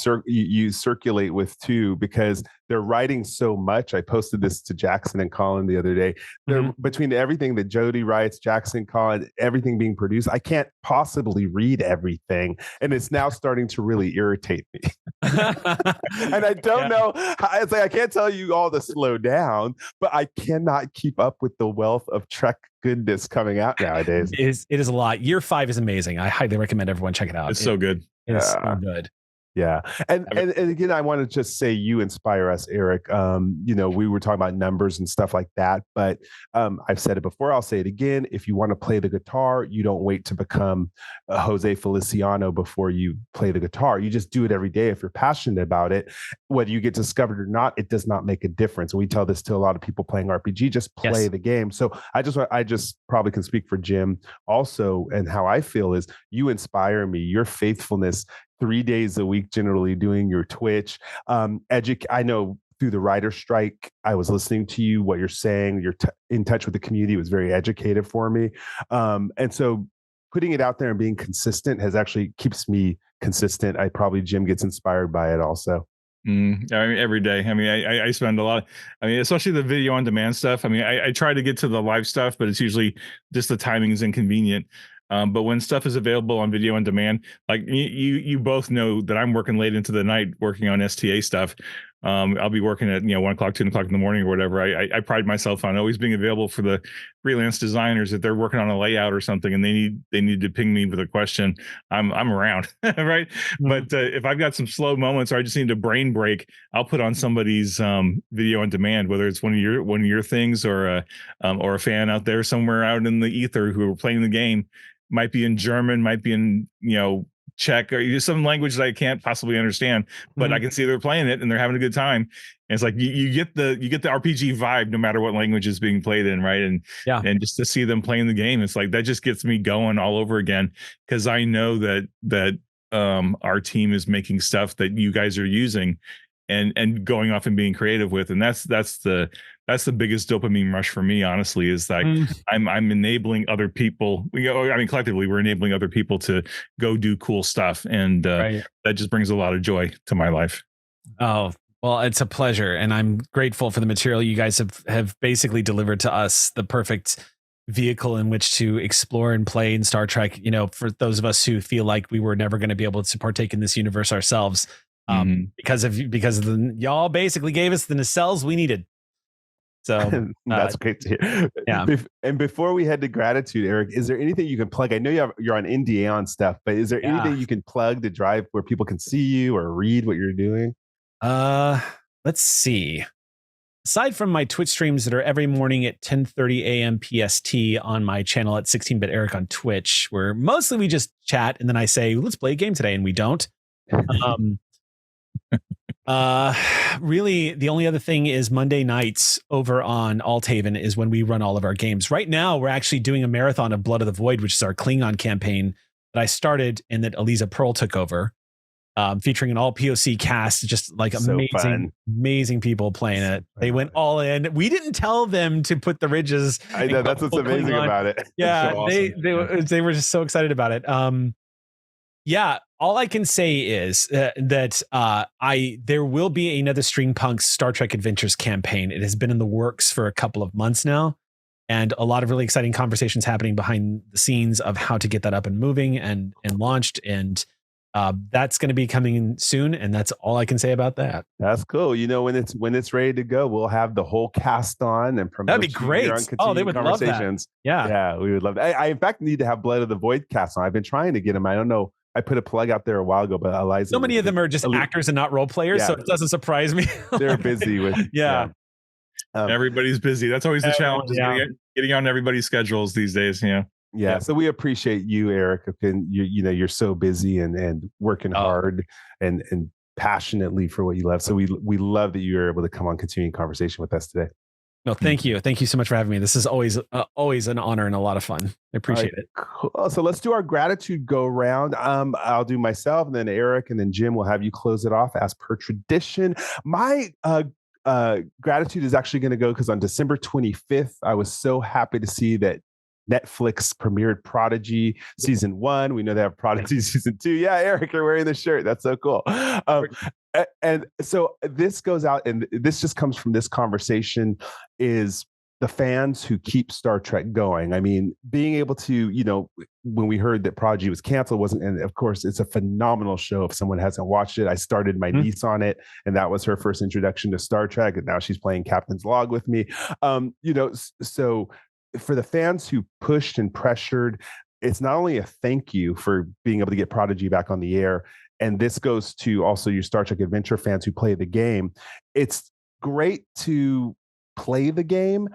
circulate with too, because they're writing so much. I posted this to Jackson and Colin the other day. They're between everything that Jody writes, Jackson, Colin, everything being produced, I can't possibly read everything, and it's now starting to really irritate me. And I don't know. It's like I can't tell you all to slow down, but I cannot keep up with the wealth of Trek goodness coming out nowadays. It is a lot. Year 5 is amazing. I highly recommend everyone check it out. It's so good. It's so good. Yeah. And again, I want to just say you inspire us, Eric. We were talking about numbers and stuff like that, but I've said it before, I'll say it again. If you want to play the guitar, you don't wait to become a Jose Feliciano before you play the guitar. You just do it every day. If you're passionate about it, whether you get discovered or not, it does not make a difference. And we tell this to a lot of people playing RPG, just play the game. So I just probably can speak for Jim also. And how I feel is you inspire me, your faithfulness, 3 days a week, generally doing your Twitch. I know through the writer strike, I was listening to you, what you're saying, you're in touch with the community. It was very educative for me. And so putting it out there and being consistent actually keeps me consistent. Jim gets inspired by it also. I mean, every day. I mean, I spend a lot. Especially the video on demand stuff. I mean, I try to get to the live stuff, but it's usually just the timing is inconvenient. But when stuff is available on video on demand, like you both know that I'm working late into the night working on STA stuff. I'll be working at 1 o'clock, 2 o'clock in the morning or whatever. I pride myself on always being available for the freelance designers. If they're working on a layout or something and they need to ping me with a question, I'm around, right? But if I've got some slow moments or I just need a brain break, I'll put on somebody's video on demand, whether it's one of your things or a fan out there somewhere out in the ether who are playing the game. Might be in German, might be in Czech, or some language that I can't possibly understand, but I can see they're playing it and they're having a good time. And it's like you get the RPG vibe no matter what language is being played in, right? And just to see them playing the game, it's like that just gets me going all over again, because I know that our team is making stuff that you guys are using and going off and being creative with, and that's the biggest dopamine rush for me, honestly, is like I'm enabling other people. Collectively, we're enabling other people to go do cool stuff, and that just brings a lot of joy to my life. Oh, well, it's a pleasure, and I'm grateful for the material you guys have basically delivered to us, the perfect vehicle in which to explore and play in Star Trek. For those of us who feel like we were never going to be able to partake in this universe ourselves, because of y'all basically gave us the nacelles we needed. So that's great to hear. Yeah. And before we head to gratitude, Eric, is there anything you can plug? I know you're on NDA on stuff, but is there anything you can plug to drive where people can see you or read what you're doing? Let's see. Aside from my Twitch streams that are every morning at 10:30 a.m. PST on my channel at 16-bit Eric on Twitch, where mostly we just chat and then I say, let's play a game today, and we don't. Really, the only other thing is Monday nights over on Althaven is when we run all of our games. Right now, we're actually doing a marathon of Blood of the Void, which is our Klingon campaign that I started and that Eliza Pearl took over, featuring an all POC cast, just like amazing people playing it. They went all in. We didn't tell them to put the ridges. I know, that's what's amazing Klingon about it. Yeah, so awesome. they were just so excited about it. Yeah, all I can say is that there will be another Stringpunks Star Trek Adventures campaign. It has been in the works for a couple of months now, and a lot of really exciting conversations happening behind the scenes of how to get that up and moving and launched. And that's going to be coming in soon, and that's all I can say about that. That's cool. When it's ready to go, we'll have the whole cast on and promote. That'd be great. Oh, they would love that. Yeah, we would love that. I in fact need to have Blood of the Void cast on. I've been trying to get them. I don't know. I put a plug out there a while ago, but Eliza. So many of them are just actors and not role players, so it doesn't surprise me. They're busy with everybody's busy. That's always the challenge. Is getting on everybody's schedules these days. Yeah. Yeah, Yep. so we appreciate you, Eric. And you're so busy and working hard and passionately for what you love. So we love that you were able to come on continuing conversation with us today. No, thank you. Thank you so much for having me. This is always an honor and a lot of fun. I appreciate it. Cool. So let's do our gratitude go round. I'll do myself, and then Eric, and then Jim will have you close it off as per tradition. My gratitude is actually going to go because on December 25th, I was so happy to see that Netflix premiered Prodigy season 1. We know they have Prodigy season 2. Yeah, Eric, you're wearing the shirt. That's so cool. And so this goes out, and this just comes from this conversation, is the fans who keep Star Trek going. I mean, being able to, when we heard that Prodigy was canceled, and of course, it's a phenomenal show. If someone hasn't watched it, I started my niece on it, and that was her first introduction to Star Trek, and now she's playing Captain's Log with me. So for the fans who pushed and pressured, it's not only a thank you for being able to get Prodigy back on the air, and this goes to also your Star Trek Adventure fans who play the game. It's great to play the game,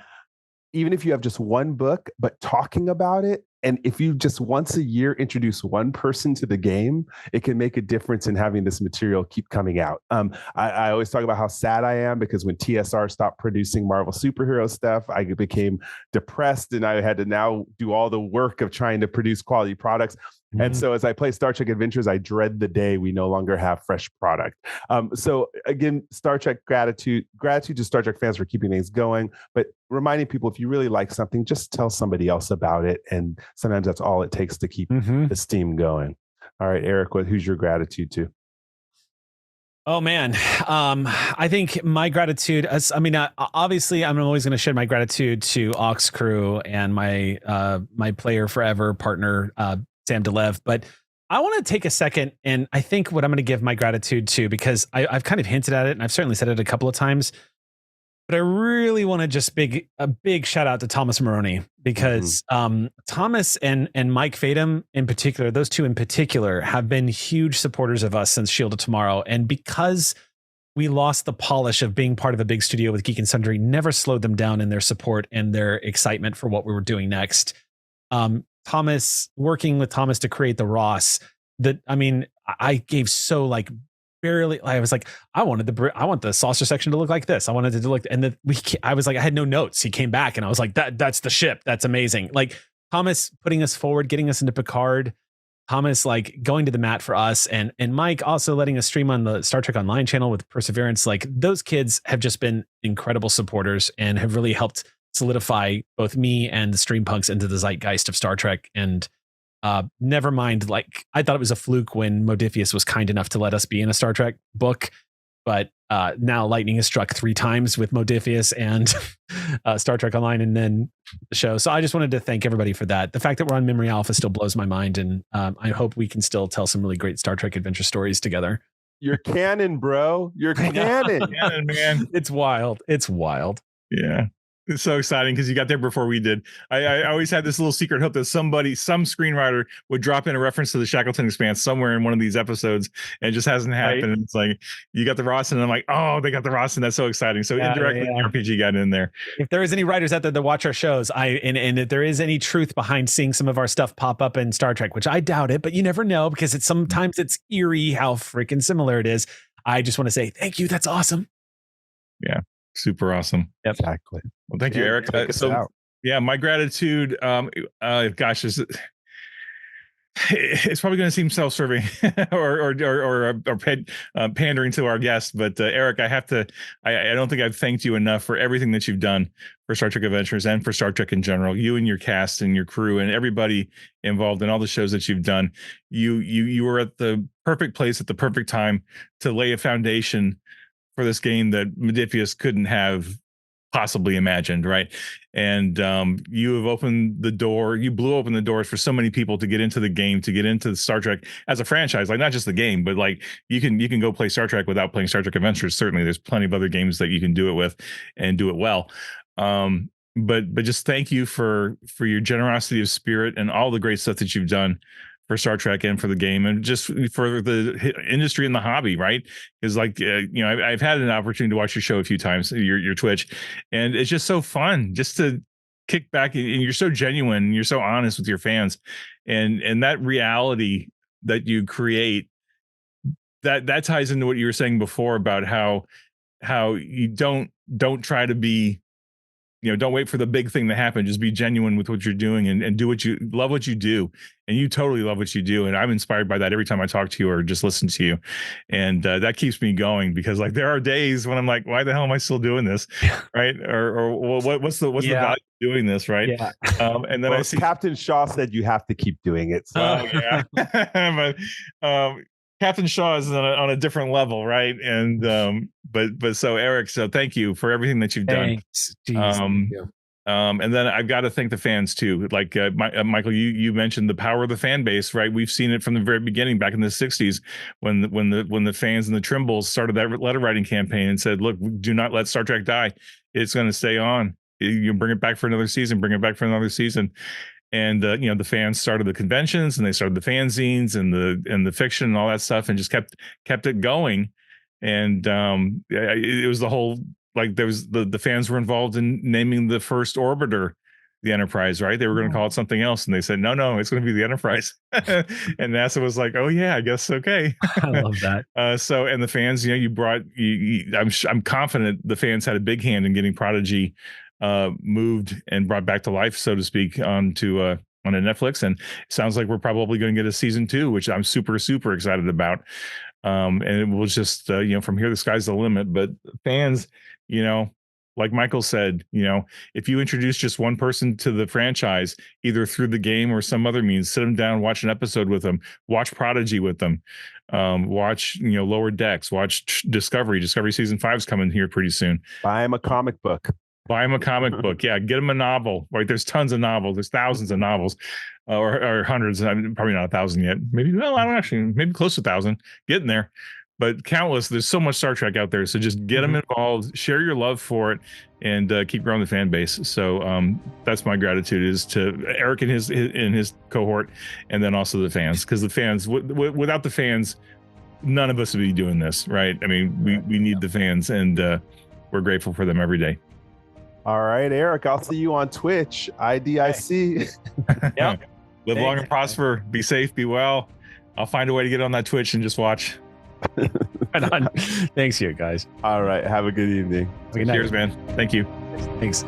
even if you have just one book, but talking about it. And if you just once a year introduce one person to the game, it can make a difference in having this material keep coming out. I always talk about how sad I am because when TSR stopped producing Marvel superhero stuff, I became depressed and I had to now do all the work of trying to produce quality products. And so as I play Star Trek Adventures, I dread the day we no longer have fresh product. So again, Star Trek gratitude to Star Trek fans for keeping things going, but reminding people, if you really like something, just tell somebody else about it. And sometimes that's all it takes to keep the steam going. All right, Eric, who's your gratitude to? Oh man, I think my gratitude. Obviously, I'm always going to share my gratitude to Aux Crew and my player forever partner, Sam Delev. But I want to take a second, and I think what I'm going to give my gratitude to, because I've kind of hinted at it, and I've certainly said it a couple of times, but I really want to just a big shout out to Thomas Maroney, because Thomas and Mike Fadum in particular, those two in particular, have been huge supporters of us since Shield of Tomorrow. And because we lost the polish of being part of a big studio with Geek and Sundry, never slowed them down in their support and their excitement for what we were doing next. Working with Thomas to create the Ross, I gave so barely. I was like, I want the saucer section to look like this. I wanted it to look, and I was like, I had no notes. He came back and I was like, that's the ship. That's amazing. Like Thomas putting us forward, getting us into Picard, Thomas going to the mat for us, and Mike also letting us stream on the Star Trek Online channel with Perseverance. Like those kids have just been incredible supporters and have really helped solidify both me and the Stream Punks into the zeitgeist of Star Trek. And never mind, I thought it was a fluke when Modiphius was kind enough to let us be in a Star Trek book, but now lightning has struck 3 times with Modiphius and Star Trek Online and then the show. So I just wanted to thank everybody for that. The fact that we're on Memory Alpha still blows my mind, and I hope we can still tell some really great Star Trek adventure stories together. You're canon, bro. You're canon. Canon, man. It's wild. Yeah. It's so exciting because you got there before we did. I always had this little secret hope that some screenwriter would drop in a reference to the Shackleton Expanse somewhere in one of these episodes, and it just hasn't happened. Right. It's like, you got the Ross, and I'm like, oh, they got the Ross, and that's so exciting. So indirectly, the RPG got in there. If there is any writers out there that watch our shows, and if there is any truth behind seeing some of our stuff pop up in Star Trek, which I doubt it, but you never know, because sometimes it's eerie how freaking similar it is. I just want to say thank you. That's awesome. Yeah. Super awesome. Yep. Exactly. Well, thank you, Eric. My gratitude, gosh, it's probably going to seem self-serving or pandering to our guests, but Eric, I don't think I've thanked you enough for everything that you've done for Star Trek Adventures and for Star Trek in general. You and your cast and your crew and everybody involved in all the shows that you've done. You were at the perfect place at the perfect time to lay a foundation for this game that Modiphius couldn't have possibly imagined, right? And you have opened the door. You blew open the doors for so many people to get into the game, to get into Star Trek as a franchise, not just the game, but you can go play Star Trek without playing Star Trek Adventures. Certainly, there's plenty of other games that you can do it with and do it well. But just thank you for your generosity of spirit and all the great stuff that you've done for Star Trek and for the game and just for the industry and the hobby, right? Because I've had an opportunity to watch your show a few times, your Twitch, and it's just so fun just to kick back, and you're so genuine, and you're so honest with your fans, and that reality that you create, that ties into what you were saying before about how you don't try to be, don't wait for the big thing to happen. Just be genuine with what you're doing, and do what you love, what you do. And you totally love what you do. And I'm inspired by that every time I talk to you or just listen to you. And that keeps me going, because like there are days when I'm like, why the hell am I still doing this? Right. Or what's the value of doing this? Right. Yeah. And then I see Captain Shaw said you have to keep doing it. So. Oh yeah. But Captain Shaw is on a different level, right? And but so Eric, so thank you for everything that you've done. Thanks. Jeez, And then I've got to thank the fans too. Like Michael, you mentioned the power of the fan base, right? We've seen it from the very beginning, back in the '60s, when the fans and the Trimbles started that letter writing campaign and said, "Look, do not let Star Trek die. It's going to stay on. You bring it back for another season. Bring it back for another season." And the fans started the conventions, and they started the fanzines and the fiction and all that stuff, and just kept it going. And it was the whole, like, there was the fans were involved in naming the first orbiter the Enterprise, right? They were going to call it something else, and they said no, it's going to be the Enterprise. And NASA was like, oh yeah, I guess, okay. I love that. So, and the fans, you brought I'm confident the fans had a big hand in getting Prodigy moved and brought back to life, so to speak, onto a Netflix. And it sounds like we're probably going to get a season 2, which I'm super excited about. And it will just from here the sky's the limit. But fans, like Michael said, if you introduce just one person to the franchise, either through the game or some other means, sit them down, watch an episode with them, watch Prodigy with them, watch Lower Decks, watch Discovery season 5 is coming here pretty soon. Buy him a comic book. Buy him a comic book. Yeah, get him a novel. Right, there's tons of novels. There's thousands of novels, or hundreds. I mean, probably not 1,000 yet. Maybe, well, I don't actually. Maybe close to 1,000. Getting there, but countless. There's so much Star Trek out there. So just get them involved. Share your love for it, and keep growing the fan base. So that's my gratitude, is to Eric and his cohort, and then also the fans, because the fans, without the fans, none of us would be doing this. Right? I mean, we need the fans, and we're grateful for them every day. All right, Eric, I'll see you on Twitch. IDIC. Yep. Live long and prosper. Be safe. Be well. I'll find a way to get on that Twitch and just watch. Right on. Thanks, you guys. All right. Have a good evening. Good night. Cheers, man. Thank you. Thanks.